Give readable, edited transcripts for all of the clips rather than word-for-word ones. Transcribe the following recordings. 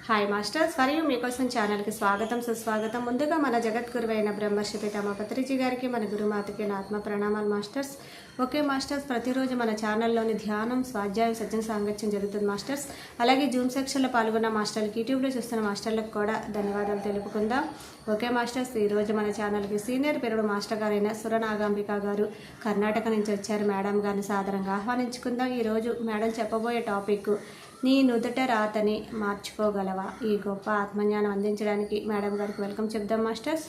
Hi masters, మరియు మీకోసం ఛానల్కి స్వాగతం సుస్వాగతం. ముందుగా మన జగద్గురువైన బ్రహ్మర్షి పితామహ పత్రిజీ గారికి, మన గురుమాతకి నా ఆత్మ ప్రణామాలు మాస్టర్స్. ఓకే మాస్టర్స్, ప్రతిరోజు మన ఛానల్లోని ధ్యానం, స్వాధ్యాయం, సజ్జన సాంగత్యం జరుగుతుంది మాస్టర్స్. అలాగే జూమ్ సెక్షన్లో పాల్గొన్న మాస్టర్లకి, యూట్యూబ్లో చూస్తున్న మాస్టర్లకు కూడా ధన్యవాదాలు తెలుపుకుందాం. ఓకే మాస్టర్స్, ఈరోజు మన ఛానల్కి సీనియర్ పెరుడు మాస్టర్ గారైన సురనాగాంబిక గారు కర్ణాటక నుంచి వచ్చారు. మేడం గారిని సాదరంగా ఆహ్వానించుకుందాం. ఈరోజు మేడం చెప్పబోయే టాపిక్, నీ నుదుట రాతని మార్చుకోగలవా? ఈ గొప్ప ఆత్మజ్ఞానం అందించడానికి మేడం గారికి వెల్కమ్ చెప్దాం మాస్టర్స్.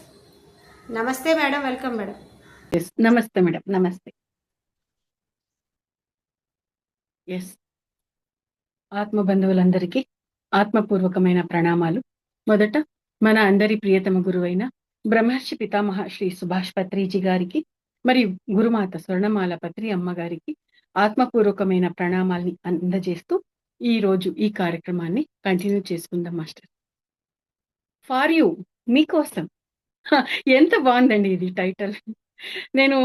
నమస్తే మేడం, వెల్కమ్ మేడం. నమస్తే మేడం, నమస్తే. ఎస్, ఆత్మ బంధువులందరికీ ఆత్మపూర్వకమైన ప్రణామాలు. మొదట మన అందరి ప్రియతమ గురువైన బ్రహ్మర్షి పితామహ శ్రీ సుభాష్ పత్రిజీ గారికి మరియు గురుమాత స్వర్ణమాల పత్రి అమ్మగారికి ఆత్మపూర్వకమైన ప్రణామాల్ని అందజేస్తూ ఈ రోజు ఈ కార్యక్రమాన్ని కంటిన్యూ చేసుకుందాం మాస్టర్. ఫార్ యూ, మీకోసం. ఎంత బాగుందండి ఇది టైటిల్. నేను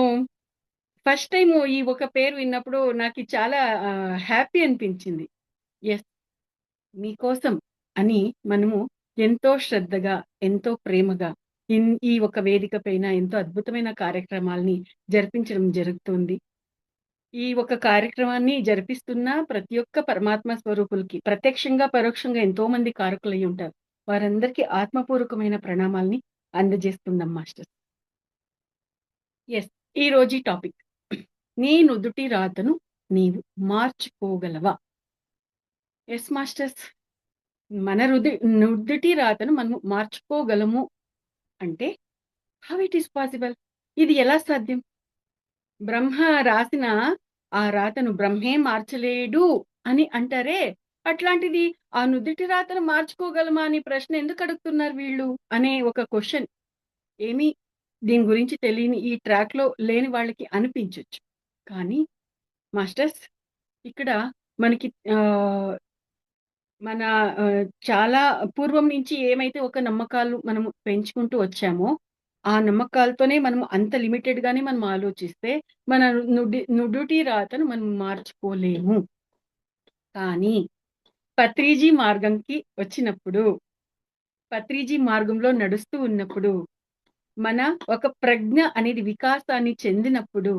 ఫస్ట్ టైం ఈ ఒక పేరు విన్నప్పుడు నాకు చాలా హ్యాపీ అనిపించింది. ఎస్, మీకోసం అని మనము ఎంతో శ్రద్ధగా, ఎంతో ప్రేమగా ఈ ఒక వేదిక పైన ఎంతో అద్భుతమైన కార్యక్రమాల్ని జరిపించడం జరుగుతుంది. ఈ ఒక కార్యక్రమాన్ని జరిపిస్తున్న ప్రతి ఒక్క పరమాత్మ స్వరూపులకి ప్రత్యక్షంగా పరోక్షంగా ఎంతో మంది కారకులై ఉంటారు. వారందరికీ ఆత్మపూర్వకమైన ప్రణామాల్ని అందజేస్తున్నాం మాస్టర్. ఎస్, ఈ రోజు టాపిక్, నీ నుదుటి రాతను నీవు మార్చుకోగలవా? ఎస్ మాస్టర్స్, మన నుదుటి రాతను మనం మార్చుకోగలము అంటే హౌ ఇట్ ఈస్ పాసిబుల్? ఇది ఎలా సాధ్యం? బ్రహ్మ రాసిన ఆ రాతను బ్రహ్మే మార్చలేడు అని అంటారే, అట్లాంటిది ఆ నుదుటి రాతను మార్చుకోగలమా అని ప్రశ్న ఎందుకు అడుగుతున్నారు వీళ్ళు అనే ఒక క్వశ్చన్ ఏమీ దీని గురించి తెలియని ఈ ట్రాక్ లో లేని వాళ్ళకి అనిపించవచ్చు. కానీ మాస్టర్స్, ఇక్కడ మనకి మన చాలా పూర్వం నుంచి ఏమైతే ఒక నమ్మకాలు మనము పెంచుకుంటూ వచ్చామో, ఆ నమ్మకాలతోనే మనం అంత లిమిటెడ్ గానే మనం ఆలోచిస్తే మన నుదుటి రాతను మనం మార్చుకోలేము. కానీ పత్రిజీ మార్గంకి వచ్చినప్పుడు, పత్రిజీ మార్గంలో నడుస్తూ ఉన్నప్పుడు, మన ఒక ప్రజ్ఞ అనేది వికాసాన్ని చెందినప్పుడు,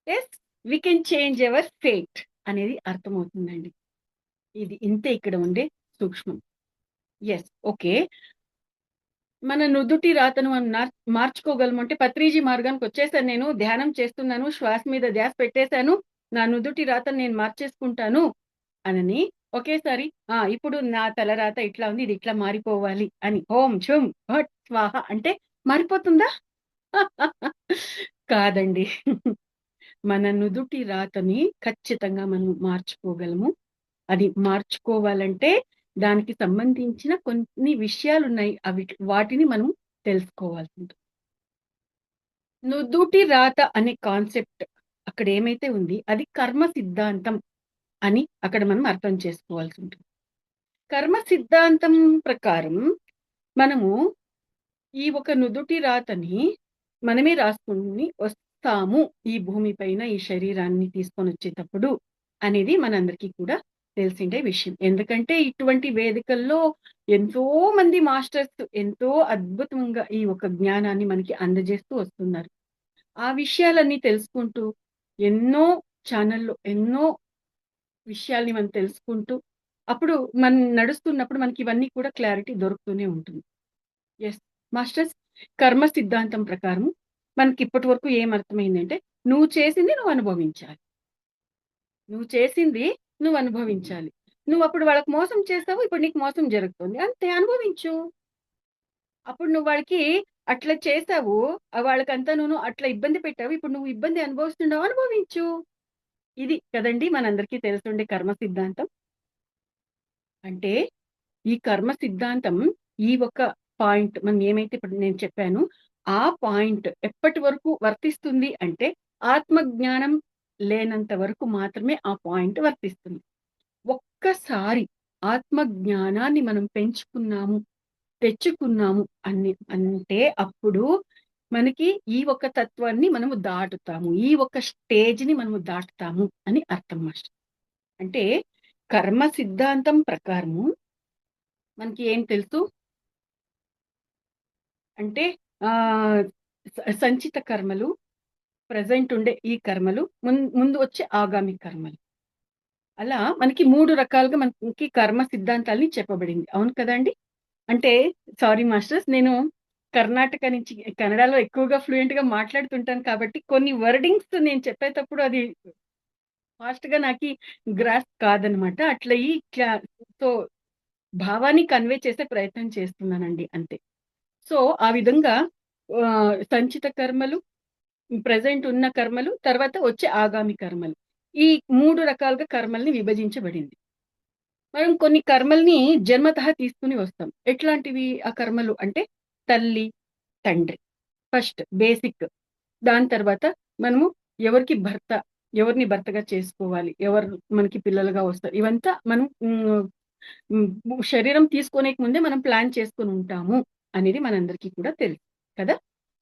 yes, we can change our fate అనేది అర్థమవుతుందండి. ఇది ఇంతే ఇక్కడ ఉండే సూక్ష్మం. Yes, okay. మన నుదుటి రాతను మనం మార్చుకోగలమంటే పత్రిజీ మార్గానికి వచ్చేసాను, నేను ధ్యానం చేస్తున్నాను, శ్వాస మీద ధ్యాస పెట్టేశాను, నా నుదుటి రాతను నేను మార్చేసుకుంటాను అనని ఒకేసారి ఇప్పుడు నా తల రాత ఇట్లా ఉంది, ఇది ఇట్లా మారిపోవాలి అని ఓం ఝుం భట్ స్వాహ అంటే మారిపోతుందా? కాదండి. మన నుదుటి రాతని ఖచ్చితంగా మనం మార్చుకోగలము. అది మార్చుకోవాలంటే దానికి సంబంధించిన కొన్ని విషయాలు ఉన్నాయి, వాటిని మనం తెలుసుకోవాల్సి ఉంటుంది. నుదుటి రాత అనే కాన్సెప్ట్ అక్కడ ఏమైతే ఉంది, అది కర్మ సిద్ధాంతం అని అక్కడ మనం అర్థం చేసుకోవాల్సి ఉంటుంది. కర్మ సిద్ధాంతం ప్రకారం మనము ఈ ఒక నుదుటి రాతని మనమే రాసుకుని వస్తాము ఈ భూమి పైన, ఈ శరీరాన్ని తీసుకొని వచ్చేటప్పుడు అనేది మనందరికీ కూడా తెలిసిండే విషయం. ఎందుకంటే ఇటువంటి వేదికల్లో ఎంతో మంది మాస్టర్స్ ఎంతో అద్భుతంగా ఈ ఒక జ్ఞానాన్ని మనకి అందజేస్తూ వస్తున్నారు. ఆ విషయాలన్నీ తెలుసుకుంటూ ఎన్నో ఛానల్లో ఎన్నో విషయాల్ని మనం తెలుసుకుంటూ అప్పుడు మనం నడుస్తున్నప్పుడు మనకి ఇవన్నీ కూడా క్లారిటీ దొరుకుతూనే ఉంటుంది. ఎస్ మాస్టర్స్, కర్మ సిద్ధాంతం ప్రకారం మనకి ఇప్పటి వరకు ఏమర్థమైందంటే, నువ్వు చేసింది నువ్వు అనుభవించాలి, నువ్వు చేసింది నువ్వు అనుభవించాలి. నువ్వు అప్పుడు వాళ్ళకి మోసం చేస్తావు, ఇప్పుడు నీకు మోసం జరుగుతుంది, అంతే, అనుభవించు. అప్పుడు నువ్వు వాళ్ళకి అట్లా చేసావు, వాళ్ళకంతా నువ్వు అట్లా ఇబ్బంది పెట్టావు, ఇప్పుడు నువ్వు ఇబ్బంది అనుభవిస్తున్నావు, అనుభవించు. ఇది కదండి మనందరికీ తెలుసుండే కర్మ సిద్ధాంతం. అంటే ఈ కర్మ సిద్ధాంతం ఈ ఒక పాయింట్ మనం ఏమైతే ఇప్పుడు నేను చెప్పాను, ఆ పాయింట్ ఎప్పటి వరకు వర్తిస్తుంది అంటే ఆత్మజ్ఞానం లేనంత వరకు మాత్రమే ఆ పాయింట్ వర్తిస్తుంది. ఒక్కసారి ఆత్మజ్ఞానాన్ని మనం పెంచుకున్నాము, తెచ్చుకున్నాము అంటే అప్పుడు మనకి ఈ ఒక తత్వాన్ని మనము దాటుతాము, ఈ ఒక స్టేజ్ ని మనము దాటుతాము అని అర్థం మాస్టర్. అంటే కర్మ సిద్ధాంతం ప్రకారము మనకి ఏం తెలుసు అంటే ఆహ్, సంచిత కర్మలు, ప్రెజెంట్ ఉండే ఈ కర్మలు, ముందు వచ్చే ఆగామి కర్మలు. అలా మనకి 3 రకాలుగా మనకి కర్మ సిద్ధాంతాల్ని చెప్పబడింది. అవును కదండీ! అంటే సారీ మాస్టర్స్, నేను కర్ణాటక నుంచి కన్నడలో ఎక్కువగా ఫ్లూయెంట్‌గా మాట్లాడుతుంటాను కాబట్టి కొన్ని వర్డింగ్స్ నేను చెప్పేటప్పుడు అది ఫాస్ట్‌గా నాకి గ్రాస్ప్ కాదనమాట. అట్లయి సో, భావాన్ని కన్వే చేసే ప్రయత్నం చేస్తున్నానండి అంతే. సో, ఆ విధంగా సంచిత కర్మలు, ప్రెజెంట్ ఉన్న కర్మలు, తర్వాత వచ్చే ఆగామి కర్మలు. ఈ 3 రకాలుగా కర్మల్ని విభజించబడింది. మనం కొన్ని కర్మల్ని జన్మతః తీసుకొని వస్తాం. ఎట్లాంటివి ఆ కర్మలు అంటే తల్లి, తండ్రి. First basic. దాని తర్వాత మనము ఎవరికి భర్త, ఎవరిని భర్తగా చేసుకోవాలి, ఎవరు మనకి పిల్లలుగా వస్తారు. ఇవంతా మనం శరీరం తీసుకోనేకి ముందే మనం ప్లాన్ చేసుకొని ఉంటాము అనేది మనందరికీ కూడా తెలుసు కదా!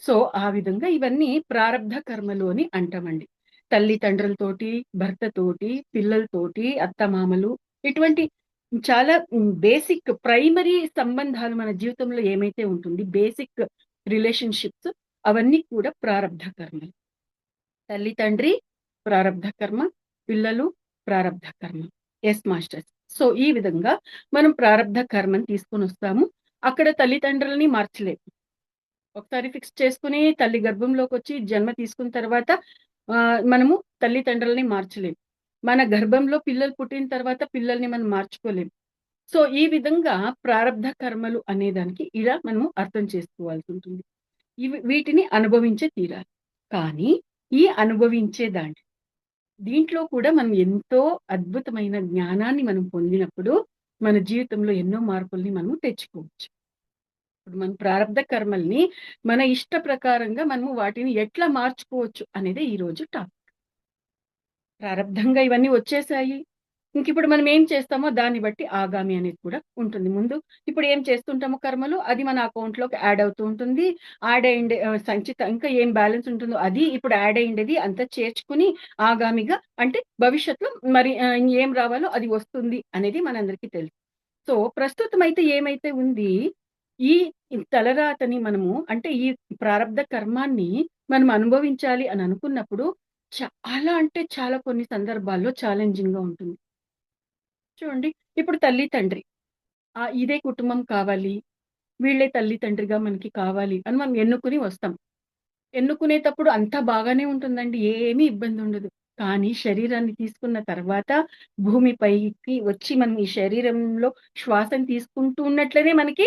సో, ఆ విధంగా ఇవన్నీ ప్రారబ్ధ కర్మలు అని అంటామండి. తల్లిదండ్రులతోటి, భర్తతోటి, పిల్లలతోటి, అత్తమామలు ఇటువంటి చాలా బేసిక్ ప్రైమరీ సంబంధాలు మన జీవితంలో ఏమైతే ఉంటుంది, బేసిక్ రిలేషన్‌షిప్స్ అవన్నీ కూడా ప్రారబ్ధ కర్మలు. తల్లి, తండ్రి ప్రారబ్ధ కర్మ, పిల్లలు ప్రారబ్ధ కర్మ. Yes masters. సో, ఈ విధంగా మనం ప్రారబ్ధ కర్మని తీసుకొనొస్తాము. అక్కడ తల్లిదండ్రులని మార్చలేం. ఒకసారి ఫిక్స్ చేసుకొని తల్లి గర్భంలోకొచ్చి జన్మ తీసుకున్న తర్వాత మనము తల్లిదండ్రులని మార్చలేం. మన గర్భంలో పిల్లలు పుట్టిన తర్వాత పిల్లల్ని మనం మార్చుకోలేం. సో, ఈ విధంగా ప్రారబ్ధ కర్మలు అనేదానికి ఇలా మనము అర్థం చేసుకోవాల్సుంటుంది. వీటిని అనుభవించే తీరాలి. కానీ ఈ అనుభవించే దీంట్లో కూడా మనం ఎంతో అద్భుతమైన జ్ఞానాన్ని మనం పొందినప్పుడు, మన జీవితంలో ఎన్నో మార్పుల్ని మనము తెచ్చుకోవచ్చు. ఇప్పుడు మన ప్రారబ్ధ కర్మల్ని మన ఇష్ట ప్రకారంగా మనము వాటిని ఎట్లా మార్చుకోవచ్చు అనేదే ఈరోజు టాపిక్. ప్రారబ్ధంగా ఇవన్నీ వచ్చేసాయి. ఇంకిప్పుడు మనం ఏం చేస్తామో దాన్ని బట్టి ఆగామి అనేది కూడా ఉంటుంది. ముందు ఇప్పుడు ఏం చేస్తుంటామో కర్మలు అది మన అకౌంట్‌లోకి యాడ్ అవుతూ ఉంటుంది. యాడ్ అయ్యిండే సంచిత ఇంకా ఏం బ్యాలెన్స్ ఉంటుందో అది ఇప్పుడు యాడ్ అయ్యిండేది అంతా చేర్చుకొని ఆగామిగా అంటే భవిష్యత్తులో మరి ఏం రావాలో అది వస్తుంది అనేది మనందరికీ తెలుసు. సో, ప్రస్తుతం అయితే ఏమైతే ఉంది, ఈ తలరాతని మనము అంటే ఈ ప్రారబ్ధ కర్మాన్ని మనం అనుభవించాలి అని అనుకున్నప్పుడు చాలా అంటే చాలా కొన్ని సందర్భాల్లో ఛాలెంజింగ్‌గా ఉంటుంది. చూడండి. ఇప్పుడు తల్లి, తండ్రి. ఇదే కుటుంబం కావాలి. వీళ్ళే తల్లి, తండ్రిగా మనకి కావాలి అని మనం ఎన్నుకొని వస్తాం. ఎన్నుకునేటప్పుడు అంతా బాగానే ఉంటుందండి. ఏమీ ఇబ్బందుండదు. కానీ శరీరాన్ని తీసుకున్న తర్వాత భూమిపైకి వచ్చి మనం ఈ శరీరంలో శ్వాసను తీసుకుంటూ ఉన్నట్లనే మనకి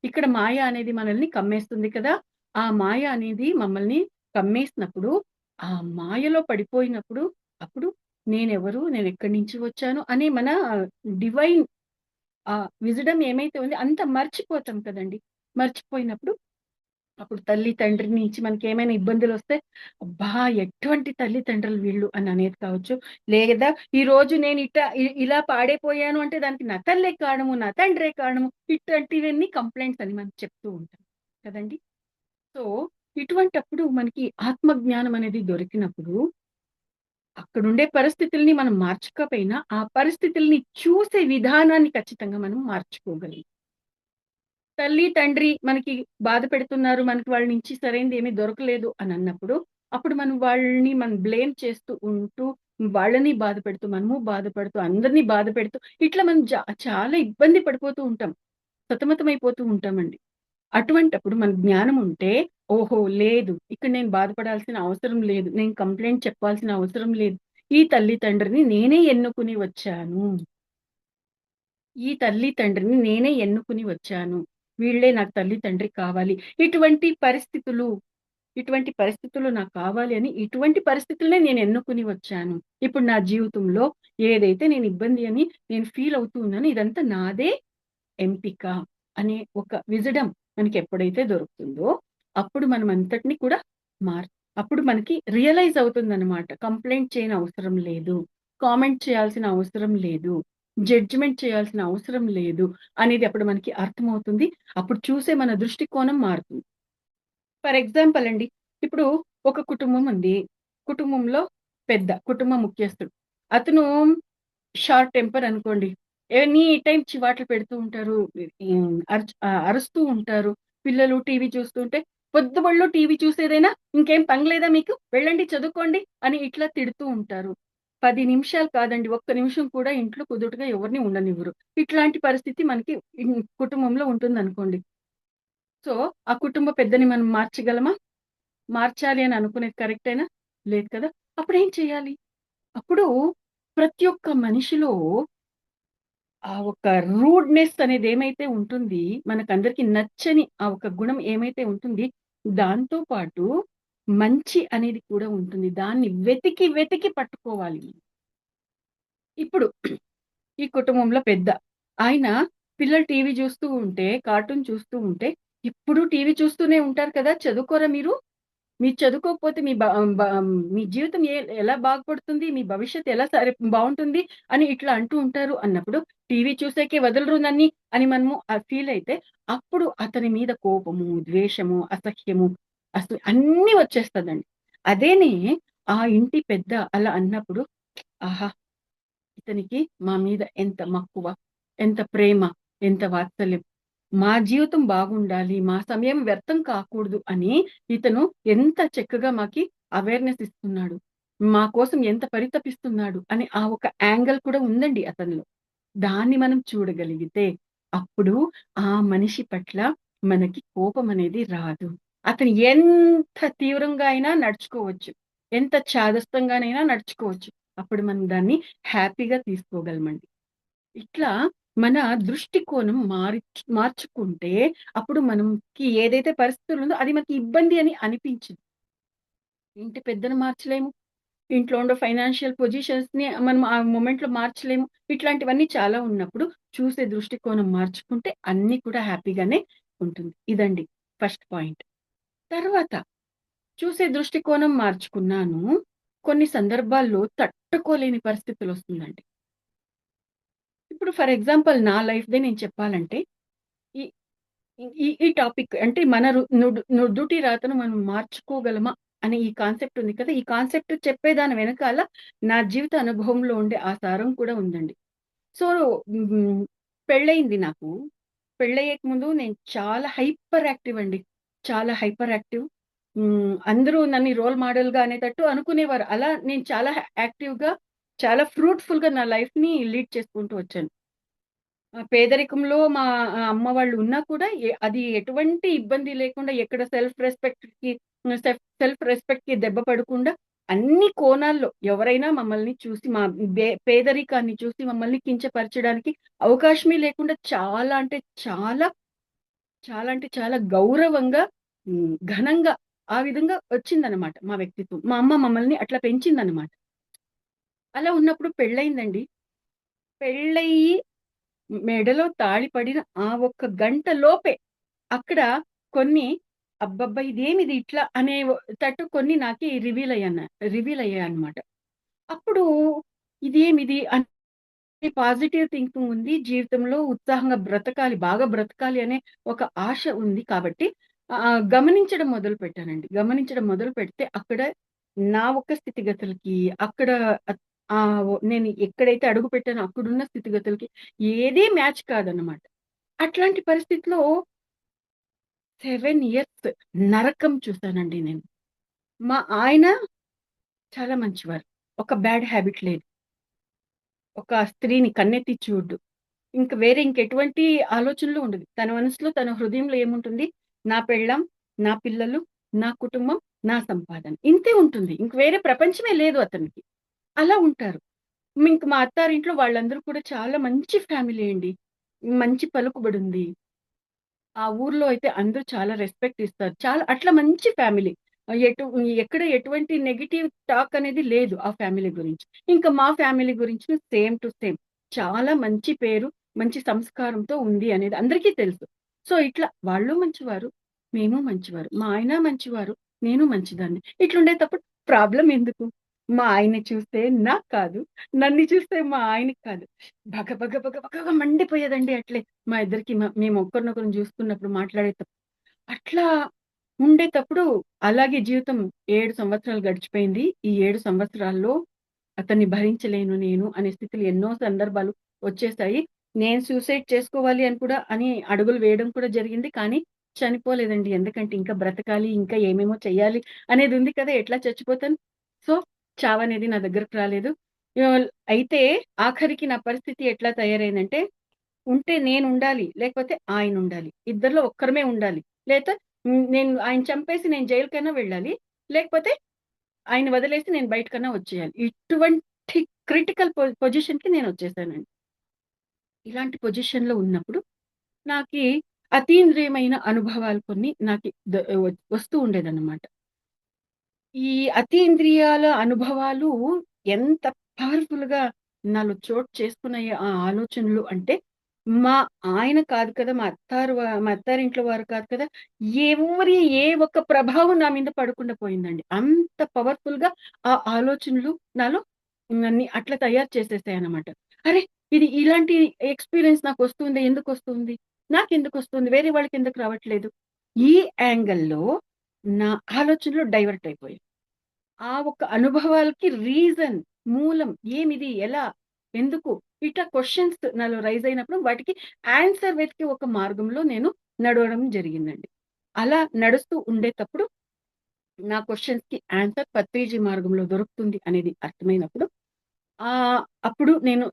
ఇక్కడ మాయ అనేది మనల్ని కమ్మేస్తుంది కదా! ఆ మాయ అనేది మమ్మల్ని కమ్మేసినప్పుడు, ఆ మాయలో పడిపోయినప్పుడు అప్పుడు నేనెవరు? నేనెక్కడి నుంచి వచ్చాను? అనే మన డివైన్ విజ్డమ్ ఏమైతే ఉందో అంతా మర్చిపోతాం కదండీ! మర్చిపోయినప్పుడు అప్పుడు తల్లి, తండ్రి నుంచి మనకేమైనా ఇబ్బందులొస్తే, అబ్బా! ఎటువంటి తల్లిదండ్రులు వీళ్ళు అని అనేది కావచ్చు. లేదా ఈరోజు నేను ఇలా పాడైపోయాను అంటే దానికి నా తల్లే కారణము, నా తండ్రే కారణము. ఇట్లాంటివన్నీ కంప్లెయింట్స్ అని మనం చెప్తూ ఉంటాం. కదండీ! సో, ఇటువంటప్పుడు మనకి ఆత్మజ్ఞానం అనేది దొరికినప్పుడు, అక్కడుండే పరిస్థితుల్ని మనం మార్చకపోయినా, ఆ పరిస్థితుల్ని చూసే విధానాన్ని ఖచ్చితంగా మనం మార్చుకోగలం. తల్లి, తండ్రి మనకి బాధ పెడుతున్నారు. మనకి వాళ్ళ నుంచి సరైనదేమీ దొరకలేదు అనన్నప్పుడు, అప్పుడు మనం వాళ్ళని బ్లేమ్ చేస్తూ ఉంటూ, వాళ్ళని బాధ పెడుతూ, మనము బాధపడుతూ, అందరిని బాధ పెడుతూ, ఇట్లా మనం చాలా ఇబ్బంది పడిపోతూ ఉంటాం. సతమతమైపోతూ ఉంటామండి. అటువంటప్పుడు మన జ్ఞానం ఉంటే, ఓహో! లేదు. ఇక్కడ నేను బాధపడాల్సిన అవసరం లేదు. నేను కంప్లెయింట్ చెప్పాల్సిన అవసరం లేదు. ఈ తల్లి, తండ్రిని నేనే ఎన్నుకుని వచ్చాను. ఈ తల్లి, తండ్రిని నేనే ఎన్నుకుని వచ్చాను. వీళ్ళే నాకు తల్లి, తండ్రి కావాలి. ఇటువంటి పరిస్థితులు, ఇటువంటి పరిస్థితులు నాకు కావాలి అని ఇటువంటి పరిస్థితులనే నేను ఎన్నుకుని వచ్చాను. ఇప్పుడు నా జీవితంలో ఏదైతే నేను ఇబ్బంది అని నేను ఫీల్ అవుతూ ఉన్నానో ఇదంతా నాదే ఎంపిక అనే ఒక విజడమ్ మనకెప్పుడైతే దొరుకుతుందో, అప్పుడు మనం అంతటిని కూడా మార్ అప్పుడు మనకి రియలైజ్ అవుతుందనమాట. కంప్లెయింట్ చేయనవసరం లేదు. కామెంట్ చేయాల్సిన అవసరం లేదు. జడ్జ్‌మెంట్ చేయాల్సిన అవసరం లేదు అనేది అప్పుడు మనకి అర్థమవుతుంది. అప్పుడు చూసే మన దృష్టికోణం మారుతుంది. ఫర్ ఎగ్జాంపుల్ అండి. ఇప్పుడు ఒక కుటుంబం ఉంది. కుటుంబంలో కుటుంబ ముఖ్యస్థుడు. అతను షార్ట్ టెంపర్ అనుకోండి. ఎనీ టైం చివాట్లు పెడుతూ ఉంటారు. అరుస్తూ ఉంటారు. పిల్లలు టీవీ చూస్తుంటే, "పొద్దుబళ్ళు టీవీ చూసేదేనా? ఇంకేం పని లేదా మీకు? వెళ్ళండి చదువుకోండి" అని ఇట్లా తిడుతూ ఉంటారు. 10 నిమిషాలు కాదండి, ఒక్క నిమిషం కూడా ఇంట్లో కుదుటగా ఎవరిని ఉండనివ్వరు. ఇట్లాంటి పరిస్థితి మనకి కుటుంబంలో ఉంటుందనుకోండి. సో, ఆ కుటుంబ పెద్దని మనం మార్చగలమా? మార్చాలి అని అనుకునేది కరెక్టేనా? లేదు కదా! అప్పుడేం చేయాలి? అప్పుడు ప్రతి ఒక్క మనిషిలో ఆ ఒక రూడ్‌నెస్ అనేదేమైతే ఉంటుంది, మనకందరికి నచ్చని ఆ ఒక గుణం ఏమైతే ఉంటుంది, దాంతో పాటు మంచి అనేది కూడా ఉంటుంది. దాన్ని వెతికి, వెతికి పట్టుకోవాలి. ఇప్పుడు ఈ కుటుంబంలో పెద్ద. ఆయన పిల్లలు టీవీ చూస్తూ ఉంటే, కార్టూన్ చూస్తూ ఉంటే, "ఎప్పుడూ టీవీ చూస్తూనే ఉంటారు కదా! చదువుకోరా మీరు? మీరు చదువుకోకపోతే మీ జీవితం ఎలా బాగుపడుతుంది? మీ భవిష్యత్తు ఎలా బావుంటుంది" అని ఇట్లా అంటూ ఉంటారు అన్నప్పుడు, టీవీ చూసాకే వదలరు నన్ని అని మనము ఫీల్ అయితే, అప్పుడు అతని మీద కోపము, ద్వేషము, అసహ్యము అసలు అన్నీ వచ్చేస్తదండి. అదేనే ఆ ఇంటి పెద్ద అలా అన్నప్పుడు, ఆహా! ఇతనికి మా మీద ఎంత మక్కువ, ఎంత ప్రేమ, ఎంత వాత్సల్యం. మా జీవితం బాగుండాలి, మా సమయం వ్యర్థం కాకూడదు అని ఇతను ఎంత చక్కగా మాకి అవేర్‌నెస్ ఇస్తున్నాడు. మా కోసం ఎంత పరితపిస్తున్నాడు అని ఆ ఒక యాంగిల్ కూడా ఉందండి అతనిలో. దాన్ని మనం చూడగలిగితే, అప్పుడు ఆ మనిషి పట్ల మనకి కోపమనేది రాదు. అతను ఎంత తీవ్రంగా అయినా నడుచుకోవచ్చు. ఎంత చాదస్తంగానైనా నడుచుకోవచ్చు. అప్పుడు మనం దాన్ని హ్యాపీగా తీసుకోగలమండి. ఇట్లా మన దృష్టికోణం మార్చుకుంటే, అప్పుడు మనకి ఏదైతే పరిస్థితులుందో అది మనకి ఇబ్బంది అని అనిపించదు. ఇంటి పెద్దను మార్చలేము. ఇంట్లో ఉండే ఫైనాన్షియల్ పొజిషన్స్‌ని మనం ఆ మొమెంట్‌లో మార్చలేము. ఇట్లాంటివన్నీ చాలా ఉన్నప్పుడు చూసే దృష్టికోణం మార్చుకుంటే అన్నీ కూడా హ్యాపీగానే ఉంటుంది. ఇదండి ఫస్ట్ పాయింట్. తర్వాత చూసే దృష్టికోణం మార్చుకున్నాను. కొన్ని సందర్భాల్లో తట్టుకోలేని పరిస్థితులొస్తుందండి. ఇప్పుడు ఫర్ ఎగ్జాంపుల్ నా లైఫ్‌దే నేను చెప్పాలంటే, ఈ ఈ ఈ టాపిక్ అంటే మన నుదుటి రాతను మనం మార్చుకోగలమా అనే ఈ కాన్సెప్ట్ ఉంది కదా! ఈ కాన్సెప్ట్ చెప్పేదాని వెనకాల నా జీవిత అనుభవంలో ఉండే ఆ సారం కూడా ఉందండి. సో, హ్మ్, పెళ్లయింది నాకు. పెళ్లయ్యక ముందు నేను చాలా హైపర్ యాక్టివ్ అండి. చాలా హైపర్ యాక్టివ్. అందరూ నన్ను రోల్ మోడల్‌గా అనేటట్టు అనుకునేవారు. అలా నేను చాలా యాక్టివ్‌గా, చాలా ఫ్రూట్‌ఫుల్‌గా నా లైఫ్‌ని లీడ్ చేసుకుంటూ వచ్చాను. పేదరికంలో మా అమ్మ వాళ్ళు ఉన్నా కూడా అది ఎటువంటి ఇబ్బంది లేకుండా ఎక్కడ సెల్ఫ్ రెస్పెక్ట్‌కి దెబ్బ పడకుండా అన్ని కోణాల్లో ఎవరైనా మమ్మల్ని చూసి మా పేదరికాన్ని చూసి మమ్మల్ని కించపరచడానికి అవకాశమే లేకుండా చాలా అంటే చాలా, చాలా అంటే చాలా గౌరవంగా, ఘనంగా ఆ విధంగా వచ్చిందనమాట మా వ్యక్తిత్వం. మా అమ్మ మమ్మల్ని అట్లా పెంచిందనమాట. అలా ఉన్నప్పుడు పెళ్లయిందండి. పెళ్లయ్యి మెడలో తాళి పడిన ఆ ఒక్క గంట లోపే అక్కడ కొన్ని అబ్బబ్బా! ఇదేమిది ఇట్లా తట్టు కొన్ని నాకి రివీల్ అయ్యాయన్నమాట. అప్పుడు ఇదేమిది అని పాజిటివ్ థింకింగ్ ఉంది. జీవితంలో ఉత్సాహంగా బ్రతకాలి, బాగా బ్రతకాలి అనే ఒక ఆశ ఉంది కాబట్టి గమనించడం మొదలుపెట్టానండి. గమనించడం మొదలుపెడితే అక్కడ నా ఒక్క స్థితిగతులకి, అక్కడ నేను ఎక్కడైతే అడుగుపెట్టానో అక్కడున్న స్థితిగతులకి ఏదీ మ్యాచ్ కాదన్నమాట. అట్లాంటి పరిస్థితిలో 7 ఇయర్స్ నరకం చూసానండి నేను. మా ఆయన చాలా మంచివారు. ఒక బ్యాడ్ హాబిట్ లేదు. ఒక స్త్రీని కన్నెత్తి చూడడు. ఇంకెటువంటి ఆలోచనలు ఉండదు. తన మనసులో, తన హృదయంలో ఏముంటుంది? నా పెళ్ళాం, నా పిల్లలు, నా కుటుంబం, నా సంపాదన. ఇంతే ఉంటుంది. ఇంక వేరే ప్రపంచమే లేదు అతనికి. అలా ఉంటారు. మా అత్తారింట్లో వాళ్ళందరూ కూడా చాలా మంచి ఫ్యామిలీ అండి. మంచి పలుకుబడుంది. ఆ ఊర్లో అయితే అందరూ చాలా రెస్పెక్ట్ ఇస్తారు. చాలా అట్లా మంచి ఫ్యామిలీ. ఎటు ఎక్కడ ఎటువంటి నెగెటివ్ టాక్ అనేది లేదు ఆ ఫ్యామిలీ గురించి. ఇంకా మా ఫ్యామిలీ గురించి సేమ్ టు సేమ్. చాలా మంచి పేరు, మంచి సంస్కారంతో ఉంది అనేది అందరికీ తెలుసు. సో, ఇట్లా వాళ్ళు మంచివారు, మేము మంచివారు. మా ఆయన మంచివారు, నేను మంచిదాన్ని. ఇట్లుండేటప్పుడు ప్రాబ్లమ్ ఎందుకు? మా ఆయన్ని చూస్తే నాకు కాదు. నన్ను చూస్తే మా ఆయనకి కాదు. భగ భగ భగ భగగా మండిపోయేదండి అట్లే. మా ఇద్దరికి మేము ఒకరినొకరం జూసుకున్నప్పుడు మాట్లాడేటప్పుడు. అట్లా ఉండేటప్పుడు అలాగే జీవితం 7 సంవత్సరాలు గడిచిపోయింది. ఈ 7 సంవత్సరాల్లో అతన్ని భరించలేను నేను అనే స్థితిలో ఎన్నో సందర్భాలు వచ్చేసాయి. నేను సూసైడ్ చేసుకోవాలి అని కూడా అడుగులు వేయడం కూడా జరిగింది. కానీ చనిపోలేదండి. ఎందుకంటే ఇంకా బ్రతకాలి, ఇంకా ఏమేమో చెయ్యాలి అనేది ఉంది కదా! ఎట్లా చచ్చిపోతాను? సో, చావనేది నా దగ్గరకు రాలేదు. ఆహ్, అయితే ఆఖరికి నా పరిస్థితి ఎట్లా తయారైందంటే, ఉంటే నేనుండాలి, లేకపోతే ఆయనుండాలి. ఇద్దరిలో ఒక్కరమే ఉండాలి. లేతే నేను ఆయన చంపేసి నేను జైలుకైనా వెళ్ళాలి. లేకపోతే ఆయన వదిలేసి నేను బయటకన్నా వచ్చేయాలి. ఇటువంటి క్రిటికల్ పొజిషన్‌కి నేనొచ్చేసానండి. ఇలాంటి పొజిషన్‌లో ఉన్నప్పుడు నాకీ అతీంద్రియమైన అనుభవాలు కొన్ని నాకి వస్తూ ఉండేదన్నమాట. ఈ అతీంద్రియాల అనుభవాలు ఎంత పవర్‌ఫుల్‌గా నాలో చోటు చేసుకున్నాయి ఆ ఆలోచనలు అంటే, మా ఆయన కాదు కదా! మా అత్తారింట్లో వారు కాదు కదా! ఎవరి ఏ ఒక్క ప్రభావం నా మీద పడకుండా పోయిందండి. అంత పవర్‌ఫుల్‌గా ఆ ఆలోచనలు నాలో నన్ని అట్లా తయారు చేసేసాయన్నమాట. అరే! ఇది ఇలాంటి ఎక్స్‌పీరియన్స్ నాకొస్తుంది. ఎందుకొస్తుంది? నాకెందుకొస్తుంది? వేరే వాళ్ళకెందుకు రావట్లేదు? ఈ యాంగిల్‌లో నా ఆలోచనలు డైవర్ట్ అయిపోయాయి. ఆ ఒక్క అనుభవాలకి రీజన్, మూలం ఏమిది? ఎలా? ఎందుకు? ఇట్లా క్వెషన్స్ నాలో రైజ్ అయినప్పుడు వాటికి ఆన్సర్ వెతికే ఒక మార్గంలో నేను నడవడం జరిగిందండి. అలా నడుస్తూ ఉండేతప్పుడు నా క్వెషన్స్‌కి ఆన్సర్ పత్రిజీ మార్గంలో దొరుకుతుంది అనేది అర్థమైనప్పుడు అప్పుడు నేను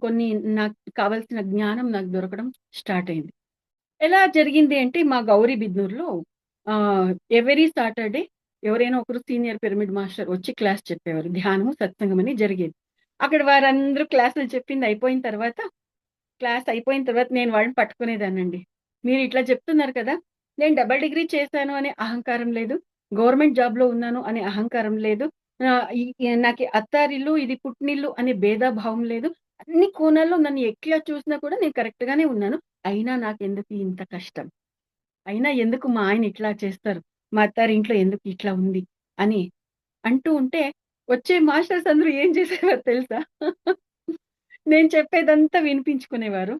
కొన్ని నాకు కావాల్సిన జ్ఞానం నాకు దొరకడం స్టార్ట్ అయింది. ఎలా జరిగింది అంటే మా గౌరీబిదనూరులో ఆహ్, ఎవ్రీ సాటర్‌డే ఎవరైనా ఒకరు సీనియర్ పిరమిడ్ మాస్టర్ వచ్చి క్లాస్ చెప్పేవారు. ధ్యానము, సత్సంగం అని జరిగేది. అక్కడ వారందరూ క్లాసులు చెప్పింది అయిపోయిన తర్వాత, క్లాస్ అయిపోయిన తర్వాత నేను వాళ్ళని పట్టుకునేదాన్నండి. మీరు ఇట్లా చెప్తున్నారు కదా! నేను డబుల్ డిగ్రీ చేశాను అనే అహంకారం లేదు. గవర్నమెంట్ జాబ్‌లో ఉన్నాను అనే అహంకారం లేదు. నాకి అత్తారిల్లు, ఇది పుట్టినిల్లు అనే భేదభావం లేదు. అన్ని కోణాల్లో నన్ను ఎట్లా చూసినా కూడా నేను కరెక్ట్‌గానే ఉన్నాను. అయినా నాకెందుకు ఇంత కష్టం? అయినా ఎందుకు మా ఆయన ఇట్లా చేస్తారు? మా అత్తారింట్లో ఎందుకు ఇట్లా ఉంది? అని అంటూ ఉంటే, వచ్చే మాస్టర్స్ అందరూ ఏం చేసేవారో తెలుసా? నేను చెప్పేదంతా వినిపించుకునేవారు.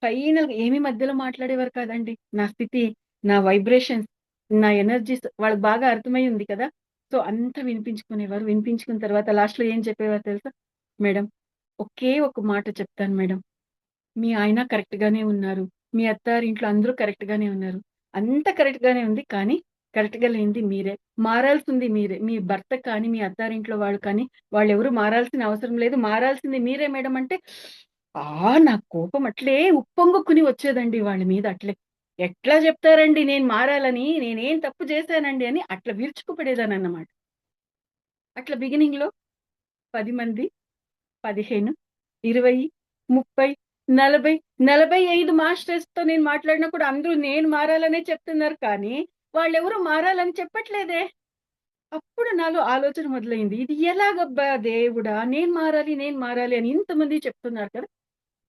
ఫైనల్‌గా ఏమి మధ్యలో మాట్లాడేవారు కాదండి. నా స్థితి, నా వైబ్రేషన్స్, నా ఎనర్జీస్ వాళ్ళకి బాగా అర్థమై ఉంది కదా! సో, అంతా వినిపించుకునేవారు. వినిపించుకున్న తర్వాత లాస్ట్‌లో ఏం చెప్పేవారో తెలుసా? మేడం, ఒకే ఒక మాట చెప్తాను మేడం. మీ ఆయన కరెక్ట్‌గానే ఉన్నారు. మీ అత్తారింట్లో అందరూ కరెక్ట్‌గానే ఉన్నారు. అంతా కరెక్ట్‌గానే ఉంది. కానీ కరెక్ట్‌గా లేనిది మీరే. మారాల్సింది మీరే. మీ భర్త కానీ, మీ అత్తారింట్లో వాళ్ళు కానీ, వాళ్ళెవరు మారాల్సిన అవసరం లేదు. మారాల్సింది మీరే మేడం అంటే, నాకు కోపం అట్లే ఉప్పొంగుకుని వచ్చేదండి వాళ్ళ మీద అట్లే. ఎట్లా చెప్తారండి నేను మారాలని? నేనేం తప్పు చేశానండి అని అట్లా విరుచుకుపడేదాన్నన్నమాట. అట్లా బిగినింగ్‌లో 10 మంది 15, 20, 30, 40, 45 మాస్టర్స్‌తో నేను మాట్లాడినా కూడా అందరూ నేను మారాలనే చెప్తున్నారు కానీ, వాళ్ళెవరు మారాలని చెప్పట్లేదే. అప్పుడు నాలో ఆలోచన మొదలైంది. ఇది ఎలాగబ్బా దేవుడా! నేను మారాలి అని ఇంతమంది చెప్తున్నారు కదా!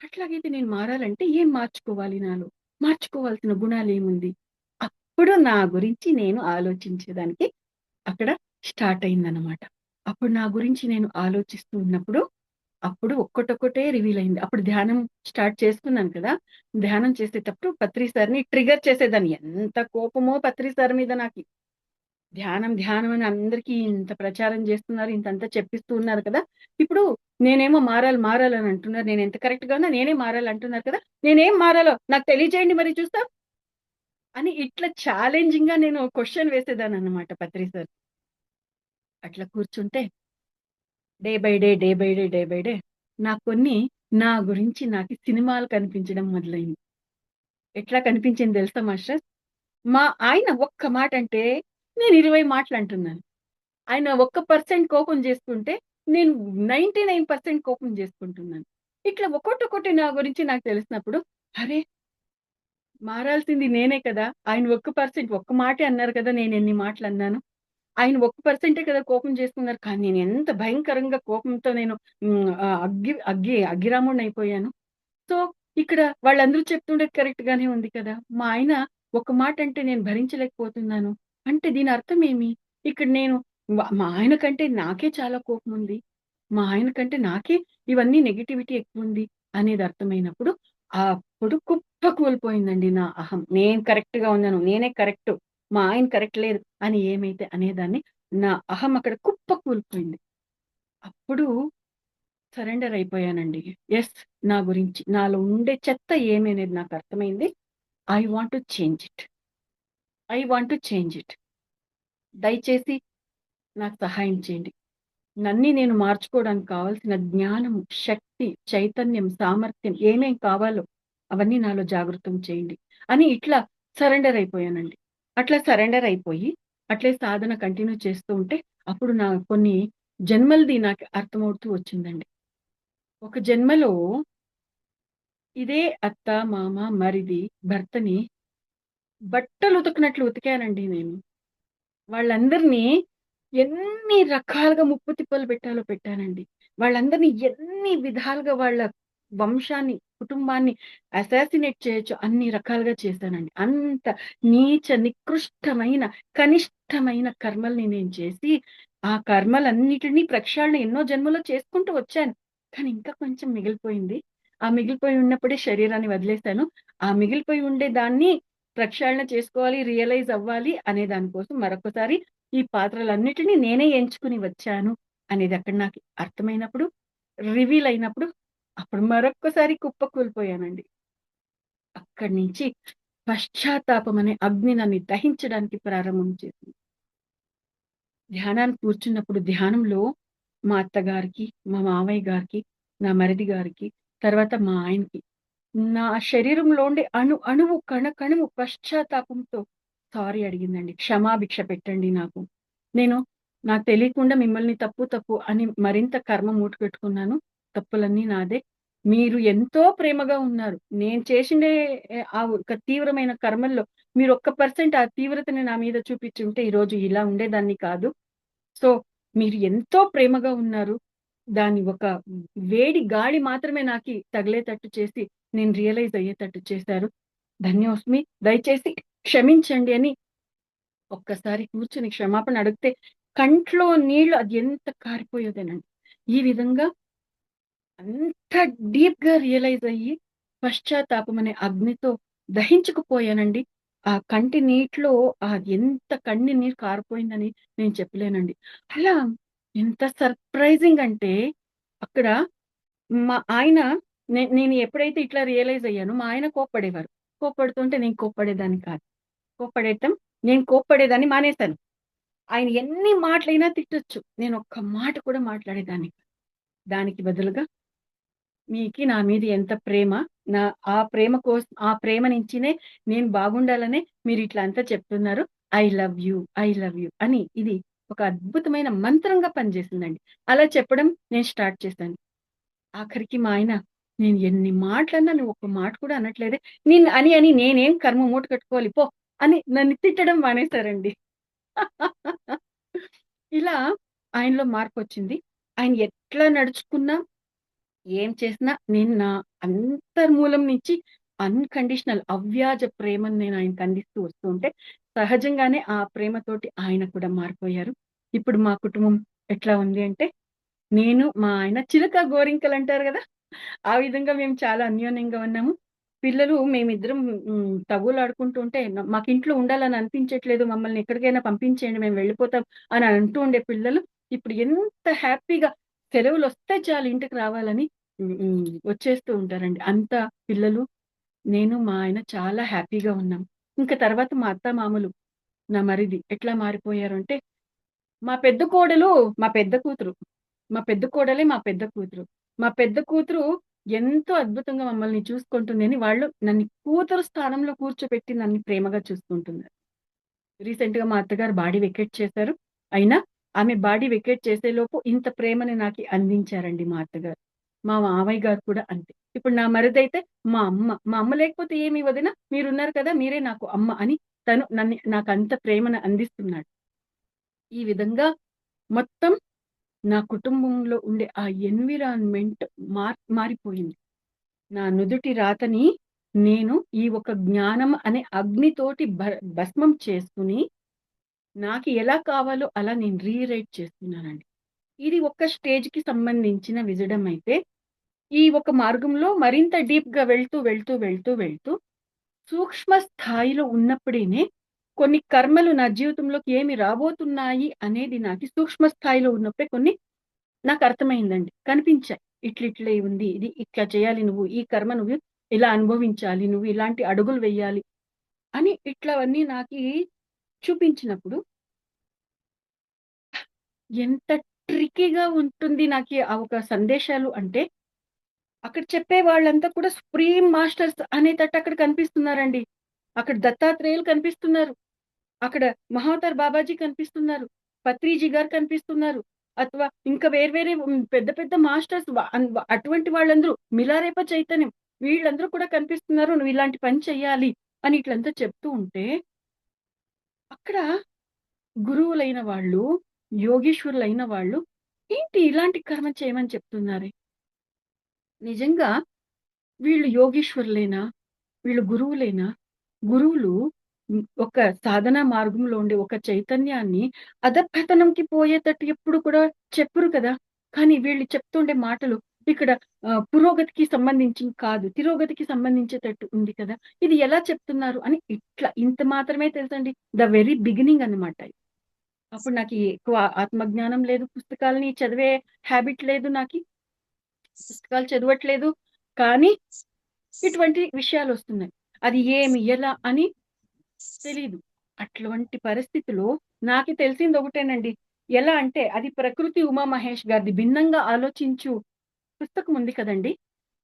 అట్లాగైతే నేను మారాలంటే ఏం మార్చుకోవాలి నాలో? మార్చుకోవాల్సిన గుణాలేముంది? అప్పుడు నా గురించి నేను ఆలోచించేదానికి అక్కడ స్టార్ట్ అయిందనమాట. అప్పుడు నా గురించి నేను ఆలోచిస్తూ ఉన్నప్పుడు అప్పుడు ఒక్కటొక్కటే రివీల్ అయింది. అప్పుడు ధ్యానం స్టార్ట్ చేసుకున్నాను కదా! ధ్యానం చేసేటప్పుడు పత్రి సార్‌ని ట్రిగ్గర్ చేసేదాన్ని. ఎంత కోపమో పత్రి సార్ మీద నాకి. ధ్యానం, ధ్యానం అని అందరికీ ఇంత ప్రచారం చేస్తున్నారు. ఇంతంతా చెప్పిస్తూ ఉన్నారు కదా! ఇప్పుడు నేనేమో మారాలి, మారాలని అంటున్నారు. నేనెంత కరెక్ట్‌గా ఉన్నా నేనే మారాలంటున్నారు కదా! నేనేం మారాలో నాకు తెలియజేయండి మరి చూస్తా. అని ఇట్లా ఛాలెంజింగ్‌గా నేను క్వెషన్ వేసేదాన్ననమాట పత్రి సార్. అట్లా కూర్చుంటే day by day, day by day, day by day నాకు కొన్ని నా గురించి నాకి సినిమాలు కనిపించడం మొదలైంది. ఎట్లా కనిపించింది తెలుసా మాస్టర్స్? మా ఆయన ఒక్క మాటంటే నేను 20 మాటలంటున్నాను. ఆయన ఒక్క పర్సెంట్ కోపం చేసుకుంటే నేను 99% కోపం చేసుకుంటున్నాను. ఇట్లా ఒక్కోటొక్కటి నా గురించి నాకు తెలిసినప్పుడు, అరే! మారాల్సింది నేనే కదా! ఆయన ఒక్క పర్సెంట్ ఒక్క మాటే అన్నారు కదా! నేనెన్ని మాటలన్నాను. ఆయన ఒక్క పర్సెంటే కదా కోపం చేసుకున్నారు. కానీ నేను ఎంత భయంకరంగా కోపంతో నేను అగ్గిరాముడినయిపోయాను. సో, ఇక్కడ వాళ్ళందరూ చెప్తుండేది కరెక్ట్‌గానే ఉంది కదా! మా ఆయన ఒక మాట అంటే నేను భరించలేకపోతున్నాను. అంటే దీని అర్థమేమి? ఇక్కడ నేను మా ఆయన కంటే నాకే చాలా కోపముంది. మా ఆయన కంటే నాకే ఇవన్నీ నెగటివిటీ ఎక్కువుంది అనేది అర్థమైనప్పుడు, అప్పుడు కుప్పకూలిపోయిందండి నా అహం. నేను కరెక్ట్‌గా ఉన్నాను. నేనే కరెక్టు. మా ఆయన కరెక్ట్ లేదు అని ఏమైతే అనేదాన్ని నా అహం అక్కడ కుప్పకూలిపోయింది. అప్పుడు సరెండర్ అయిపోయానండి. యెస్. నా గురించి నాలో ఉండే చెత్త ఏమి అనేది నాకు అర్థమైంది. I want to change it. I want to change it. దయచేసి నాకు సహాయం చేయండి. నన్ని నేను మార్చుకోవడానికి కావాల్సిన జ్ఞానం, శక్తి, చైతన్యం, సామర్థ్యం ఏమేం కావాలో అవన్నీ నాలో జాగృతం చేయండి అని ఇట్లా సరెండర్ అయిపోయానండి. అట్లా సరెండర్ అయిపోయి అట్లే సాధన కంటిన్యూ చేస్తూ ఉంటే అప్పుడు నా కొన్ని జన్మలది నాకు అర్థమవుతూ వచ్చిందండి. ఒక జన్మలో ఇదే అత్త, మామ, మరిది, భర్తని బట్టలు ఉతికినట్లు ఉతికానండి నేను. వాళ్ళందరినీ ఎన్ని రకాలుగా ముప్పు తిప్పలు పెట్టాలో పెట్టానండి. వాళ్ళందరినీ ఎన్ని విధాలుగా వాళ్ళ వంశాన్ని, కుటుంబాన్ని అసాసినేట్ చేయొచ్చో అన్ని రకాలుగా చేశానండి. అంత నీచ, నికృష్టమైన, కనిష్టమైన కర్మల్ని నేను చేసి, ఆ కర్మలన్నిటిని ప్రక్షాళన ఎన్నో జన్మలో చేసుకుంటూ వచ్చాను. కానీ ఇంకా కొంచెం మిగిలిపోయింది. ఆ మిగిలిపోయి ఉన్నప్పుడే శరీరాన్ని వదిలేశాను. ఆ మిగిలిపోయి ఉండే దాన్ని ప్రక్షాళన చేసుకోవాలి, రియలైజ్ అవ్వాలి అనే దాని కోసం మరొకసారి ఈ పాత్రలన్నిటిని నేనే ఎంచుకుని వచ్చాను అనేది అక్కడ నాకు అర్థమైనప్పుడు, రివీల్ అయినప్పుడు అప్పుడు మరొక్కసారి కుప్పకూలిపోయానండి. అక్కడి నుంచి పశ్చాత్తాపం అనే అగ్ని నన్ను దహించడానికి ప్రారంభం చేసింది. ధ్యానానికి కూర్చున్నప్పుడు ధ్యానంలో మా అత్తగారికి, మా మావయ్య గారికి, నా మరిది గారికి, తర్వాత మా ఆయనకి నా శరీరంలో ఉండే అణువు, కణకణము పశ్చాత్తాపంతో సారీ అడిగిందండి. క్షమాభిక్ష పెట్టండి నాకు. నేను నాకు తెలియకుండా మిమ్మల్ని తప్పు అని మరింత కర్మ మూటగట్టుకున్నాను. తప్పులన్నీ నాదే. మీరు ఎంతో ప్రేమగా ఉన్నారు. నేను చేసిండే ఆ ఒక తీవ్రమైన కర్మల్లో మీరు ఒక్క పర్సెంట్ ఆ తీవ్రతని నా మీద చూపించుంటే ఈరోజు ఇలా ఉండేదాన్ని కాదు. సో, మీరు ఎంతో ప్రేమగా ఉన్నారు. దాన్ని ఒక వేడి గాలి మాత్రమే నాకి తగిలేటట్టు చేసి, నేను రియలైజ్ అయ్యేటట్టు చేశారు. ధన్యోస్మి. దయచేసి క్షమించండి అని ఒక్కసారి కూర్చొని క్షమాపణ అడిగితే, కంట్లో నీళ్లు అది ఎంత కారిపోయేదేనండి. ఈ విధంగా అంత డీప్‌గా రియలైజ్ అయ్యి, పశ్చాత్తాపం అనే అగ్నితో దహించుకుపోయానండి. ఆ కంటి నీటిలో ఎంత కన్నీరు నీరు కారిపోయిందని నేను చెప్పలేనండి. అలా ఎంత సర్ప్రైజింగ్ అంటే, అక్కడ మా ఆయన నేను ఎప్పుడైతే ఇట్లా రియలైజ్ అయ్యానో, మా ఆయన కోప్పడేవారు. కోప్పడుతుంటే నేను కోప్పడేదాన్ని కాదు. కోప్పడేయటం నేను కోప్పడేదాన్ని మానేశాను. ఆయన ఎన్ని మాటలైనా తిట్టొచ్చు. నేను ఒక్క మాట కూడా మాట్లాడేదాన్ని కాదు. దానికి బదులుగా మీకి నా మీద ఎంత ప్రేమ. నా ఆ ప్రేమ నుంచినే నేను బాగుండాలనే మీరిట్లా అంతా చెప్తున్నారు. I love you, I love you అని ఇది ఒక అద్భుతమైన మంత్రంగా పనిచేసిందండి. అలా చెప్పడం నేను స్టార్ట్ చేశాను. ఆఖరికి మా ఆయన నేను ఎన్ని మాటలన్నా నువ్వు ఒక్క మాట కూడా అనట్లేదే. అని నేనేం కర్మ మూట కట్టుకోవాలి పో అని నన్ను తిట్టడం మానేశారండి. ఇలా ఆయనలో మార్పొచ్చింది. ఆయన ఎట్లా నడుచుకున్నా ఏం చేసినా నేను నా అంతర్మూలం నుంచి అన్‌కండిషనల్ అవ్యాజ ప్రేమను నేను ఆయనకి అందిస్తూ వస్తూ ఉంటే, సహజంగానే ఆ ప్రేమతోటి ఆయన కూడా మారిపోయారు. ఇప్పుడు మా కుటుంబం ఎట్లా ఉంది అంటే, నేను మా ఆయన చిలక గోరింకలంటారు గదా! ఆ విధంగా మేము చాలా అన్యోన్యంగా ఉన్నాము. పిల్లలు మేమిద్దరం తగువులాడుకుంటూ ఉంటే, మాకింట్లో ఉండాలని అనిపించట్లేదు. మమ్మల్ని ఎక్కడికైనా పంపించేయండి. మేము వెళ్ళిపోతాం అని అంటూ ఉండే పిల్లలు, ఇప్పుడు ఎంత హ్యాపీగా సెలవులొస్తే చాలు ఇంటికి రావాలని వచ్చేస్తూ ఉంటారండి. అంత పిల్లలు, నేను, మా ఆయన చాలా హ్యాపీగా ఉన్నాం. ఇంక తర్వాత మా అత్తామామలు, నా మరిది ఎట్లా మారిపోయారు అంటే, మా పెద్ద కోడలు మా పెద్ద కూతురు. మా పెద్ద కోడలే మా పెద్ద కూతురు. మా పెద్ద కూతురు ఎంతో అద్భుతంగా మమ్మల్ని చూసుకుంటుందని వాళ్ళు నన్ను కూతురు స్థానంలో కూర్చోపెట్టి నన్ను ప్రేమగా చూసుకుంటున్నారు. రీసెంట్‌గా మా అత్తగారు బాడీ వెకేట్ చేశారు. అయినా ఆమె బాడీ వెకేట్ చేసేలోపు ఇంత ప్రేమని నాకి అందించారండి మా అత్తగారు. మా మావయ్య గారు కూడా అంతే. ఇప్పుడు నా మరిదైతే మా అమ్మ. మా అమ్మ లేకపోతే ఏమి వదిన మీరున్నారు కదా! మీరే నాకు అమ్మ అని తను నాకంత ప్రేమను అందిస్తున్నాడు. ఈ విధంగా మొత్తం నా కుటుంబంలో ఉండే ఆ ఎన్విరాన్మెంట్ మారిపోయింది. నా నుదుటి రాతని నేను ఈ ఒక జ్ఞానం అనే అగ్నితోటి భస్మం చేసుకొని, నాకు ఎలా కావాలో అలా నేను రీరైట్ చేస్తున్నానండి. ఇది ఒక స్టేజ్‌కి సంబంధించిన విజడమ్ అయితే, ఈ ఒక మార్గంలో మరింత డీప్‌గా వెళ్తూ సూక్ష్మ స్థాయిలో ఉన్నప్పుడేనే కొన్ని కర్మలు నా జీవితంలోకి ఏమి రాబోతున్నాయి అనేది నాకి సూక్ష్మ స్థాయిలో ఉన్నప్పుడే కొన్ని నాకర్థమైందండి. కనిపించాయి. ఇట్లిట్లే ఉంది. ఇది ఇట్లా చేయాలి నువ్వు. ఈ కర్మ నువ్వు ఇలా అనుభవించాలి. నువ్వు ఇలాంటి అడుగులు వెయ్యాలి అని ఇట్లవన్నీ నాకీ చూపించినప్పుడు ఎంత ట్రిక్కీగా ఉంటుంది నాకీ ఆ ఒక సందేశాలు అంటే, అక్కడ చెప్పే వాళ్ళంతా కూడా సుప్రీం మాస్టర్స్ అనేటట్టు అక్కడ కనిపిస్తున్నారండి. అక్కడ దత్తాత్రేయులు కనిపిస్తున్నారు. అక్కడ మహావతార్ బాబాజీ కనిపిస్తున్నారు. పత్రిజీ గారు కనిపిస్తున్నారు. అథవా ఇంకా వేరు వేరే పెద్ద పెద్ద మాస్టర్స్ అటువంటి వాళ్ళందరూ మిలారేప చైతన్యం వీళ్ళందరూ కూడా కనిపిస్తున్నారు. నువ్వు ఇలాంటి పని చెయ్యాలి అని ఇట్లంతా చెప్తూ ఉంటే, అక్కడ గురువులైన వాళ్ళు, యోగీశ్వరులైన వాళ్ళు ఏంటి ఇలాంటి కర్మ చేయమని చెప్తున్నారే? నిజంగా వీళ్ళు యోగీశ్వరులేనా? వీళ్ళు గురువులేనా? గురువులు ఒక సాధనా మార్గంలో ఉండే ఒక చైతన్యాన్ని అధఃపతనంకి పోయేటట్టు ఎప్పుడు కూడా చెప్పరు కదా! కానీ వీళ్ళు చెప్తుండే మాటలు ఇక్కడ పురోగతికి సంబంధించి కాదు. తిరోగతికి సంబంధించేటట్టు ఉంది కదా! ఇది ఎలా చెప్తున్నారు అని ఇంత మాత్రమే తెలుసండి. ద వెరీ బిగినింగ్ అన్నమాట. అప్పుడు నాకి ఎక్కువ ఆత్మజ్ఞానం లేదు. పుస్తకాలని చదివే హాబిట్ లేదు నాకి. పుస్తకాలు చదవట్లేదు. కానీ ఇటువంటి విషయాలొస్తున్నాయి. అది ఏమి, ఎలా అని తెలీదు. అటువంటి పరిస్థితిలో నాకి తెలిసింది ఒకటేనండి. ఎలా అంటే అది ప్రకృతి ఉమా మహేష్ గారిది 'భిన్నంగా ఆలోచించు' పుస్తకం ఉంది కదండీ!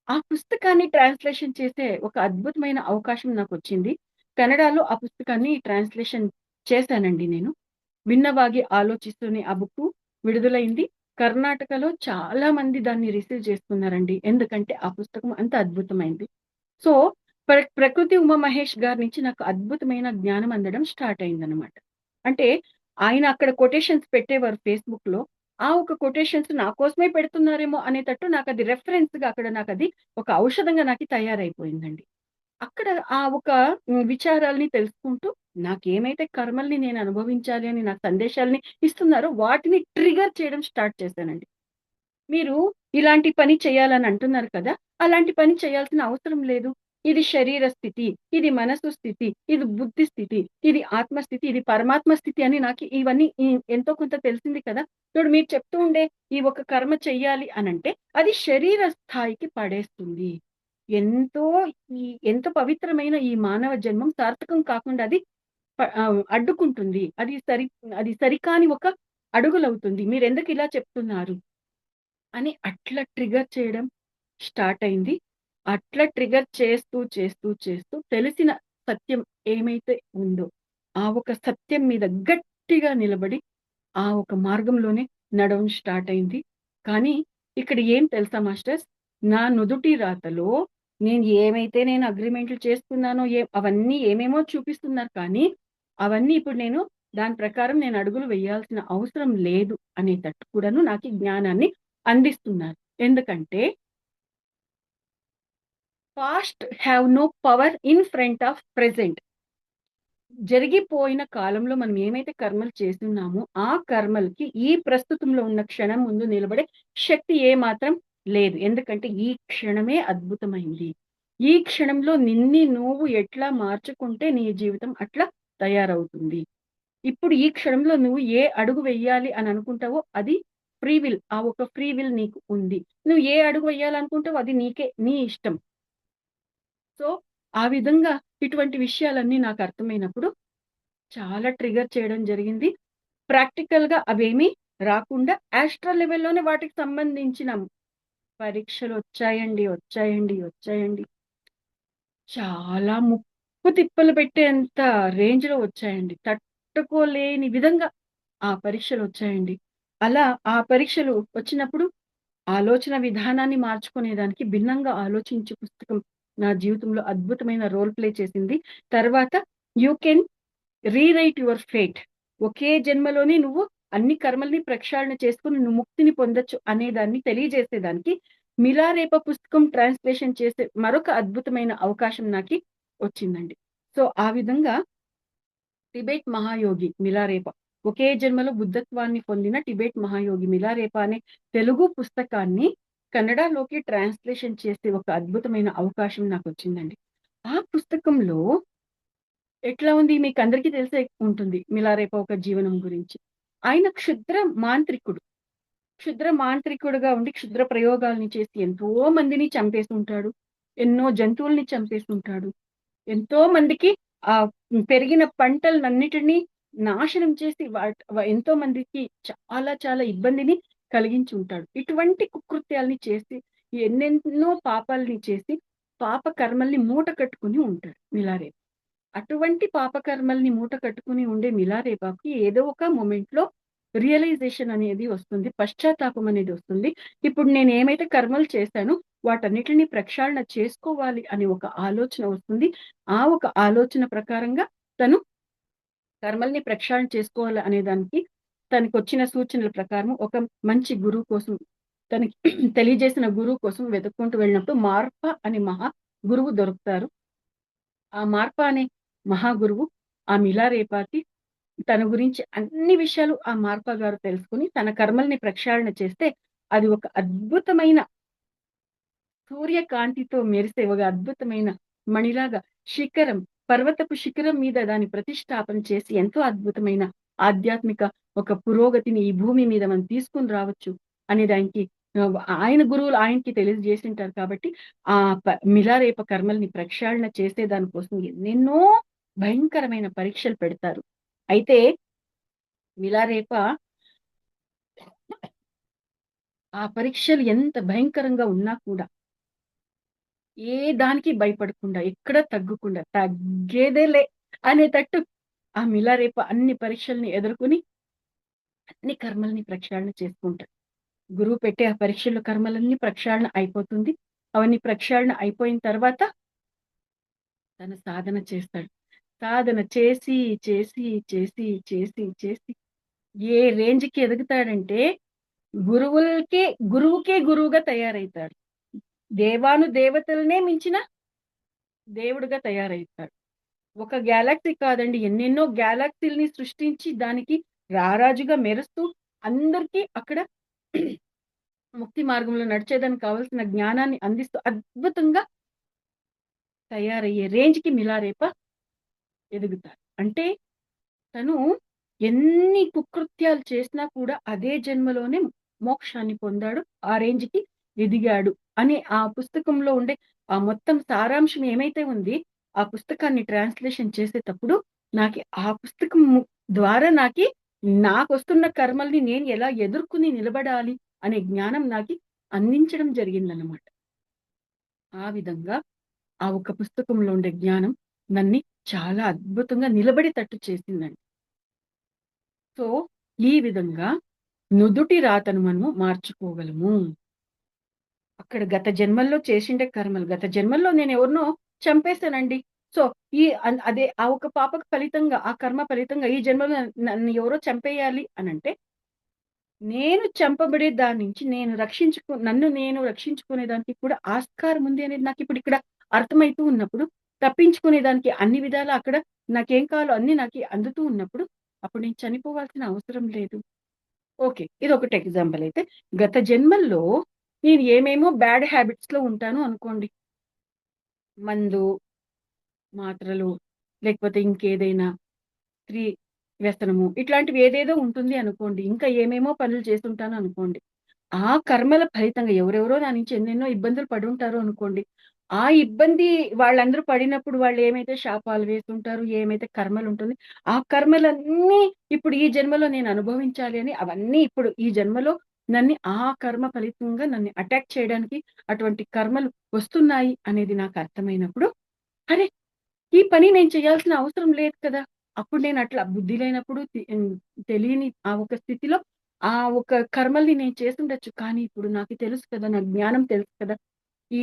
ఆ పుస్తకాన్ని ట్రాన్స్‌లేషన్ చేసే ఒక అద్భుతమైన అవకాశం నాకొచ్చింది. కన్నడలో ఆ పుస్తకాన్ని ట్రాన్స్‌లేషన్ చేశానండి నేను. 'విన్నవాగి ఆలోచిస్తూనే' ఆ బుక్కు విడుదలైంది. కర్ణాటకలో చాలా మంది దాన్ని రిసీవ్ చేసుకున్నారండి. ఎందుకంటే ఆ పుస్తకం అంత అద్భుతమైంది. సో, ప్రకృతి ఉమా మహేష్ గారి నుంచి నాకు అద్భుతమైన జ్ఞానం అందడం స్టార్ట్ అయిందనమాట. అంటే ఆయన అక్కడ కొటేషన్స్ పెట్టేవారు ఫేస్‌బుక్‌లో. ఆ ఒక కొటేషన్స్ నా కోసమే పెడుతున్నారేమో అనేటట్టు నాకది రెఫరెన్స్‌గా అక్కడ నాకది ఒక ఔషధంగా నాకి తయారైపోయిందండి. అక్కడ ఆ ఒక విచారాల్ని తెలుసుకుంటూ నాకేమైతే కర్మల్ని నేను అనుభవించాలి అని నాకు సందేశాల్ని ఇస్తున్నారో వాటిని ట్రిగ్గర్ చేయడం స్టార్ట్ చేశానండి. మీరు ఇలాంటి పని చేయాలని అంటున్నారు కదా! అలాంటి పని చేయాల్సిన అవసరం లేదు. ఇది శరీర స్థితి, ఇది మనసు స్థితి, ఇది బుద్ధి స్థితి, ఇది ఆత్మస్థితి, ఇది పరమాత్మ స్థితి అని నాకు ఇవన్నీ ఎంతో కొంత తెలిసింది కదా! ఇప్పుడు మీరు చెప్తూ ఉండే ఈ ఒక కర్మ చెయ్యాలి అనంటే అది శరీర స్థాయికి పడేస్తుంది. ఎంతో ఎంతో పవిత్రమైన ఈ మానవ జన్మం సార్థకం కాకుండా అది అడ్డుకుంటుంది. అది సరికాని ఒక అడుగులవుతుంది. మీరెందుకు ఇలా చెప్తున్నారు? అని అట్లా ట్రిగ్గర్ చేయడం స్టార్ట్ అయింది. అట్లా ట్రిగ్గర్ చేస్తూ తెలిసిన సత్యం ఏమైతే ఉందో, ఆ ఒక సత్యం మీద గట్టిగా నిలబడి, ఆ ఒక మార్గంలోనే నడవడం స్టార్ట్ అయింది. కానీ ఇక్కడ ఏం తెలుసా మాస్టర్స్? నా నుదుటి రాతలో నేను అగ్రీమెంట్లు చేసుకున్నానో అవన్నీ ఏమేమో చూపిస్తున్నారు కానీ, అవన్నీ ఇప్పుడు దాని ప్రకారం నేను అడుగులు వేయాల్సిన అవసరం లేదు అనేటట్టు కూడాను నాకీ జ్ఞానాన్ని అందిస్తున్నారు. ఎందుకంటే past have no power in front of present. జరిగిపోయిన కాలంలో మనం ఏమైతే కర్మలు చేసున్నామో, ఆ కర్మలకి ఈ ప్రస్తుతంలో ఉన్న క్షణం ముందు నిలబడే శక్తి ఏమాత్రం లేదు. ఎందుకంటే ఈ క్షణమే అద్భుతమైంది. ఈ క్షణంలో నువ్వు ఎట్లా మార్చుకుంటే నీ జీవితం అట్లా తయారవుతుంది. ఇప్పుడు ఈ క్షణంలో నువ్వు ఏ అడుగు వెయ్యాలి అని అనుకుంటావో అది ఫ్రీ విల్. ఆ ఒక ఫ్రీ విల్ నీకు ఉంది. నువ్వు ఏ అడుగు వెయ్యాలనుకుంటావో అది నీ ఇష్టం. సో, ఆ విధంగా ఇటువంటి విషయాలన్నీ నాకు అర్థమైనప్పుడు చాలా ట్రిగ్గర్ చేయడం జరిగింది. ప్రాక్టికల్‌గా అవేమీ రాకుండా ఆస్ట్రల్ లెవెల్‌లోనే వాటికి సంబంధించిన పరీక్షలొచ్చాయండి. చాలా ముప్పు తిప్పలు పెట్టేంత రేంజ్‌లో వచ్చాయండి. తట్టుకోలేని విధంగా ఆ పరీక్షలొచ్చాయండి. అలా ఆ పరీక్షలు వచ్చినప్పుడు ఆలోచన విధానాన్ని మార్చుకునేదానికి 'భిన్నంగా ఆలోచించు' పుస్తకం నా జీవితంలో అద్భుతమైన రోల్ ప్లే చేసింది. తర్వాత you can rewrite your fate. ఒకే జన్మలోనే నువ్వు అన్ని కర్మల్ని ప్రక్షాళన చేసుకొని నువ్వు ముక్తిని పొందొచ్చు అనేదాన్ని తెలియజేసేదానికి 'మిలారేప' పుస్తకం ట్రాన్స్‌లేషన్ చేసే మరొక అద్భుతమైన అవకాశం నాకి వచ్చిందండి. సో, ఆ విధంగా టిబెట్ మహాయోగి మిలారేప. ఒకే జన్మలో బుద్ధత్వాన్ని పొందిన టిబెట్ మహాయోగి మిలారేప అనే తెలుగు పుస్తకాన్ని కన్నడలోకి ట్రాన్స్‌లేషన్ చేసే ఒక అద్భుతమైన అవకాశం నాకొచ్చిందండి. ఆ పుస్తకంలో ఎట్లా ఉంది మీకందరికీ తెలిసే ఉంటుంది మిలారేప ఒక జీవనం గురించి. ఆయన క్షుద్ర మాంత్రికుడు. క్షుద్ర మాంత్రికుడుగా ఉండి క్షుద్ర ప్రయోగాల్ని చేసి ఎంతో మందిని చంపేసి ఉంటాడు. ఎన్నో జంతువుల్ని చంపేసి ఉంటాడు. ఎంతో మందికి ఆ పెరిగిన పంటలన్నిటినీ నాశనం చేసి ఎంతో మందికి చాలా చాలా ఇబ్బందిని కలిగించి ఉంటాడు. ఇటువంటి కుకృత్యాల్ని చేసి ఎన్నెన్నో పాపాల్ని చేసి పాప కర్మల్ని మూట కట్టుకుని ఉంటాడు మిలారేపు. అటువంటి పాపకర్మల్ని మూట కట్టుకుని ఉండే మిలారేపాకి ఏదో ఒక మూమెంట్ లో రియలైజేషన్ అనేది వస్తుంది, పశ్చాత్తాపం అనేది వస్తుంది. ఇప్పుడు నేను ఏమైతే కర్మలు చేశానో వాటన్నిటిని ప్రక్షాళన చేసుకోవాలి అని ఒక ఆలోచన వస్తుంది. ఆ ఒక ఆలోచన ప్రకారంగా తను కర్మల్ని ప్రక్షాళన చేసుకోవాలి అనే దానికి తనకు వచ్చిన సూచనల ప్రకారం ఒక మంచి గురువు కోసం, తనకి తెలియజేసిన గురువు కోసం వెతుక్కుంటూ వెళ్ళినప్పుడు మార్ప అనే మహా గురువు దొరుకుతారు. ఆ మార్ప అనే మహాగురువు ఆ మిలారేపాకి తన గురించి అన్ని విషయాలు ఆ మార్ప గారు తెలుసుకుని తన కర్మల్ని ప్రక్షాళన చేస్తే అది ఒక అద్భుతమైన సూర్యకాంతితో మెరిసే ఒక అద్భుతమైన మణిలాగా శిఖరం, పర్వతపు శిఖరం మీద దాని ప్రతిష్టాపన చేసి ఎంతో అద్భుతమైన ఆధ్యాత్మిక ఒక పురోగతిని ఈ భూమి మీద మనం తీసుకుని రావచ్చు అనే దానికి ఆయన గురువులు ఆయనకి తెలియజేసింటారు. కాబట్టి ఆ మిలారేప కర్మల్ని ప్రక్షాళన చేసే దానికోసం ఎన్నెన్నో భయంకరమైన పరీక్షలు పెడతారు. అయితే మిలారేప ఆ పరీక్షలు ఎంత భయంకరంగా ఉన్నా కూడా ఏ దానికి భయపడకుండా, ఎక్కడ తగ్గకుండా, తగ్గేదేలే అనేటట్టు ఆ మిలారేప అన్ని పరీక్షల్ని ఎదుర్కొని అన్ని కర్మల్ని ప్రక్షాళన చేసుకుంటాడు. గురువు పెట్టే ఆ పరీక్షల కర్మలన్నీ ప్రక్షాళన అయిపోతుంది. అవన్నీ ప్రక్షాళన అయిపోయిన తర్వాత తన సాధన చేస్తాడు. సాధన చేసి చేసి చేసి చేసి చేసి ఏ రేంజ్కి ఎదుగుతాడంటే గురువుకే గురువుగా తయారవుతాడు. దేవాను దేవతలనే మించిన దేవుడుగా తయారవుతాడు. ఒక గ్యాలక్సీ కాదండి, ఎన్నెన్నో గ్యాలక్సీల్ని సృష్టించి దానికి రారాజుగా మెరుస్తూ అందరికీ అక్కడ ముక్తి మార్గంలో నడిచేదానికి కావలసిన జ్ఞానాన్ని అందిస్తూ అద్భుతంగా తయారయ్యే రేంజ్కి మిలారేప ఎదుగుతారు. అంటే తను ఎన్ని కుకృత్యాలు చేసినా కూడా అదే జన్మలోనే మోక్షాన్ని పొందాడు, ఆ రేంజ్కి ఎదిగాడు అని ఆ పుస్తకంలో ఉండే ఆ మొత్తం సారాంశం ఏమైతే ఉంది, ఆ పుస్తకాన్ని ట్రాన్స్లేషన్ చేసేటప్పుడు నాకు ఆ పుస్తకం ద్వారా నాకు వస్తున్న కర్మల్ని నేను ఎలా ఎదుర్కొని నిలబడాలి అనే జ్ఞానం నాకు అందించడం జరిగిందన్నమాట. ఆ విధంగా ఆ ఒక పుస్తకంలో ఉండే జ్ఞానం నన్ను చాలా అద్భుతంగా నిలబడేటట్టు చేసిందండి. సో ఈ విధంగా నుదుటి రాతను మనము మార్చుకోగలము. అక్కడ గత జన్మల్లో చేసిండే కర్మలు, గత జన్మల్లో నేను ఎవరినో చంపేశానండి. సో అదే ఆ ఒక పాపకు ఫలితంగా, ఆ కర్మ ఫలితంగా ఈ జన్మలో నన్ను ఎవరో చంపేయాలి అనంటే నేను చంపబడే దాని నుంచి నన్ను నేను రక్షించుకునే దానికి కూడా ఆస్కారం ఉంది అనేది నాకు ఇప్పుడు ఇక్కడ అర్థమైతూ ఉన్నప్పుడు, తప్పించుకునే దానికి అన్ని విధాలా అక్కడ నాకేం కావాలో అన్ని నాకు అందుతూ ఉన్నప్పుడు అప్పుడు నేను చనిపోవాల్సిన అవసరం లేదు. ఓకే, ఇది ఒకటి ఎగ్జాంపుల్. అయితే గత జన్మల్లో నేను ఏమేమో బ్యాడ్ హ్యాబిట్స్ లో ఉంటాను అనుకోండి. మందు, మాత్రలు, లేకపోతే ఇంకేదైనా స్త్రీ వ్యసనము ఇట్లాంటివి ఏదేదో ఉంటుంది అనుకోండి. ఇంకా ఏమేమో పనులు చేస్తుంటాను అనుకోండి. ఆ కర్మల ఫలితంగా ఎవరెవరో నా నుంచి ఎన్నెన్నో ఇబ్బందులు పడి ఉంటారు అనుకోండి. ఆ ఇబ్బంది వాళ్ళందరూ పడినప్పుడు వాళ్ళు ఏమైతే శాపాలు వేస్తుంటారు, ఏమైతే కర్మలు ఉంటుంది, ఆ కర్మలన్నీ ఇప్పుడు ఈ జన్మలో నేను అనుభవించాలి అని అవన్నీ ఇప్పుడు ఈ జన్మలో నన్ను ఆ కర్మ ఫలితంగా నన్ను అటాక్ చేయడానికి అటువంటి కర్మలు వస్తున్నాయి అనేది నాకు అర్థమైనప్పుడు, అరే ఈ పని నేను చేయాల్సిన అవసరం లేదు కదా! అప్పుడు నేను అట్లా బుద్ధి లేనప్పుడు తెలియని ఆ ఒక స్థితిలో ఆ ఒక కర్మల్ని నేను చేసుండొచ్చు. కానీ ఇప్పుడు నాకు తెలుసు కదా! నాకు జ్ఞానం తెలుసు కదా!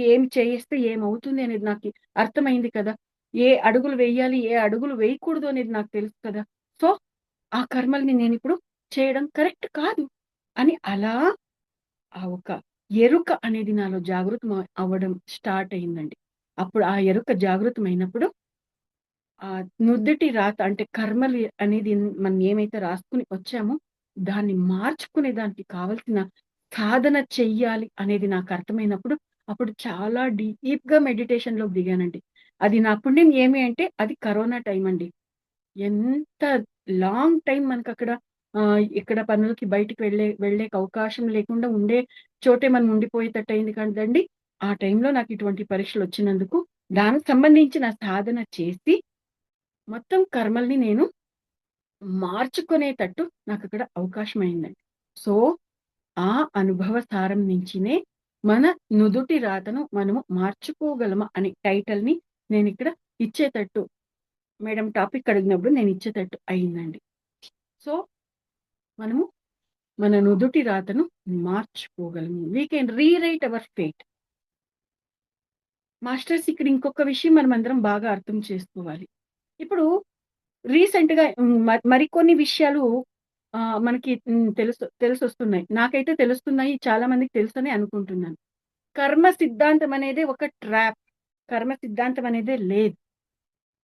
ఏం చేస్తే ఏమవుతుంది అనేది నాకు అర్థమైంది కదా! ఏ అడుగులు వేయాలి, ఏ అడుగులు వేయకూడదు అనేది నాకు తెలుసు కదా! సో, ఆ కర్మల్ని నేనిప్పుడు చేయడం కరెక్ట్ కాదు అని అలా ఆ ఒక ఎరుక అనేది నాలో జాగృతం అవ్వడం స్టార్ట్ అయిందండి. అప్పుడు ఆ ఎరుక జాగృతమైనప్పుడు ఆ నుద్దటి రాత అంటే కర్మలు అనేది మనం ఏమైతే రాసుకుని వచ్చామో దాన్ని మార్చుకునే దానికి కావలసిన సాధన చెయ్యాలి అనేది నాకు అర్థమైనప్పుడు అప్పుడు చాలా డీప్ గా మెడిటేషన్ లోకి దిగానండి. అది నా పుణ్యం ఏమి అంటే అది కరోనా టైం అండి. ఎంత లాంగ్ టైం మనకు అక్కడ ఇక్కడ పనులకి బయటికి వెళ్ళే అవకాశం లేకుండా ఉండే చోటే మనం ఉండిపోయేటట్టు అయింది కదండి. ఆ టైంలో నాకు ఇటువంటి పరీక్షలు వచ్చినందుకు దానికి సంబంధించిన సాధన చేసి మొత్తం కర్మల్ని నేను మార్చుకునేటట్టు నాకు అక్కడ అవకాశం అయిందండి. సో ఆ అనుభవ సారం నుంచినే మన నుదుటి రాతను మనము మార్చుకోగలమా అనే టైటిల్ ని నేను ఇక్కడ ఇచ్చేటట్టు మేడం టాపిక్ అడిగినప్పుడు నేను ఇచ్చేటట్టు అయిందండి. సో మనము మన నుదుటి రాతను మార్చుకోగలము. We can rewrite our fate. Masters ఇక్కడ ఇంకొక విషయం మనం అందరం బాగా అర్థం చేసుకోవాలి. ఇప్పుడు రీసెంట్ గా మరికొన్ని విషయాలు మనకి తెలిసొస్తున్నాయి. నాకైతే తెలుస్తున్నాయి, చాలా మందికి తెలుసని అనుకుంటున్నాను. కర్మ సిద్ధాంతం అనేది ఒక ట్రాప్. కర్మ సిద్ధాంతం అనేదే లేదు.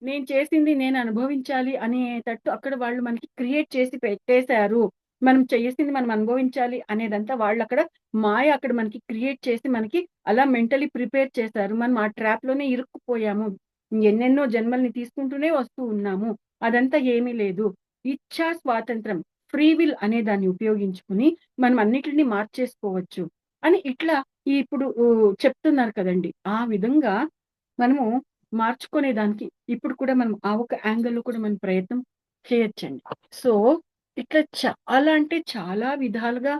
నేను చేసింది నేను అనుభవించాలి అనేటట్టు అక్కడ వాళ్ళు మనకి క్రియేట్ చేసి పెట్టేశారు. మనం చేసింది మనం అనుభవించాలి అనేదంతా వాళ్ళు అక్కడ మాయ అక్కడ మనకి క్రియేట్ చేసి మనకి అలా మెంటలీ ప్రిపేర్ చేశారు. మనం ఆ ట్రాప్ లోనే ఇరుక్కుపోయాము. ఎన్నెన్నో జన్మల్ని తీసుకుంటూనే వస్తూ ఉన్నాము. అదంతా ఏమీ లేదు. ఇచ్ఛా స్వాతంత్రం, ఫ్రీ విల్ అనే దాన్ని ఉపయోగించుకుని మనం అన్నిటిని మార్చేసుకోవచ్చు అని ఇట్లా ఇప్పుడు చెప్తున్నారు కదండి. ఆ విధంగా మనము మార్చుకునే దానికి ఇప్పుడు కూడా మనం ఆ ఒక యాంగిల్లో కూడా మనం ప్రయత్నం చేయొచ్చండి. సో ఇట్లా చాలా అంటే చాలా విధాలుగా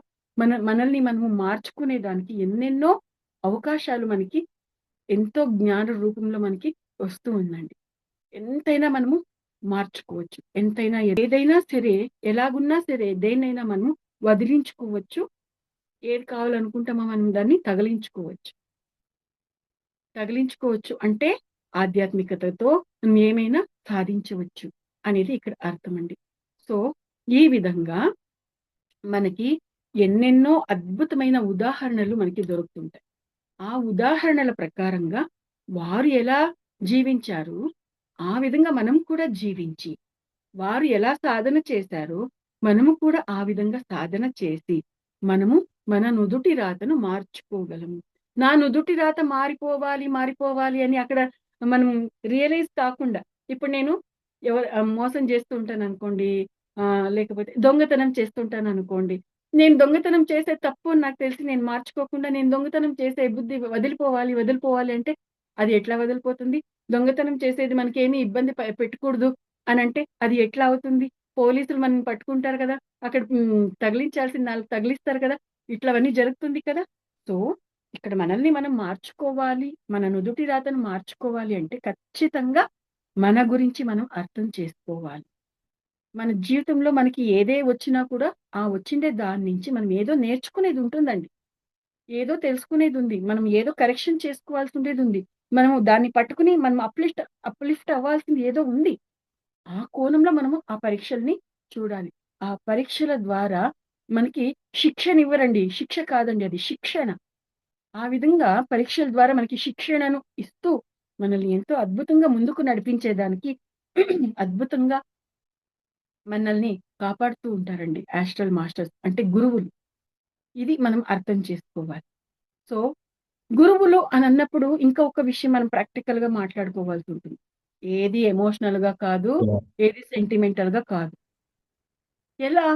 మనల్ని మనము మార్చుకునే దానికి ఎన్నెన్నో అవకాశాలు మనకి ఎంతో జ్ఞాన రూపంలో మనకి వస్తూ ఉందండి. ఎంతైనా మనము మార్చుకోవచ్చు. ఎంతైనా ఏదైనా సరే, ఎలాగున్నా సరే దేన్నైనా మనము వదిలించుకోవచ్చు. ఏది కావాలనుకుంటామో మనం దాన్ని తగిలించుకోవచ్చు అంటే ఆధ్యాత్మికతతో మనం ఏమైనా సాధించవచ్చు అనేది ఇక్కడ అర్థం అండి. సో ఈ విధంగా మనకి ఎన్నెన్నో అద్భుతమైన ఉదాహరణలు మనకి దొరుకుతుంటాయి. ఆ ఉదాహరణల ప్రకారంగా వారు ఎలా జీవించారు, ఆ విధంగా మనం కూడా జీవించి, వారు ఎలా సాధన చేశారో మనము కూడా ఆ విధంగా సాధన చేసి మనము మన నుదుటి రాతను మార్చుకోగలము. నా నుదుటి రాత మారిపోవాలి అని అక్కడ మనం రియలైజ్ కాకుండా ఇప్పుడు నేను మోసం చేస్తూ ఉంటాను అనుకోండి, లేకపోతే దొంగతనం చేస్తుంటాను అనుకోండి. నేను దొంగతనం చేసే తప్పు అని నాకు తెలిసి నేను మార్చుకోకుండా నేను దొంగతనం చేసే బుద్ధి వదిలిపోవాలి అంటే అది ఎట్లా వదిలిపోతుంది? దొంగతనం చేసేది మనకేమీ ఇబ్బంది పెట్టకూడదు అనంటే అది ఎట్లా అవుతుంది? పోలీసులు మనల్ని పట్టుకుంటారు కదా! అక్కడ తగిలించాల్సిన 4 తగిలిస్తారు కదా! ఇట్లవన్నీ జరుగుతుంది కదా! సో, ఇక్కడ మనల్ని మనం మార్చుకోవాలి. మన నుదుటి రాతను మార్చుకోవాలి అంటే ఖచ్చితంగా మన గురించి మనం అర్థం చేసుకోవాలి. మన జీవితంలో మనకి ఏదే వచ్చినా కూడా ఆ వచ్చిండే దాని నుంచి మనం ఏదో నేర్చుకునేది ఉంటుందండి. ఏదో తెలుసుకునేది ఉంది. మనం ఏదో కరెక్షన్ చేసుకోవాల్సిండేది ఉంది. మనము దాన్ని పట్టుకుని మనం అప్‌లిఫ్ట్ అవ్వాల్సింది ఏదో ఉంది. ఆ కోణంలో మనము ఆ పరీక్షల్ని చూడాలి. ఆ పరీక్షల ద్వారా మనకి శిక్షనివ్వరండి. శిక్ష కాదండి అది శిక్షణ. ఆ విధంగా పరీక్షల ద్వారా మనకి శిక్షణను ఇస్తూ మనల్ని ఎంతో అద్భుతంగా ముందుకు నడిపించేదానికి అద్భుతంగా మనల్ని కాపాడుతూ ఉంటారండి యాస్ట్రల్ మాస్టర్స్ అంటే గురువులు. ఇది మనం అర్థం చేసుకోవాలి. సో, గురువులు అనన్నప్పుడు ఇంకా ఒక విషయం మనం ప్రాక్టికల్‌గా మాట్లాడుకోవాల్సి ఉంటుంది. ఏది ఎమోషనల్‌గా కాదు, ఏది సెంటిమెంటల్‌గా కాదు. ఎలా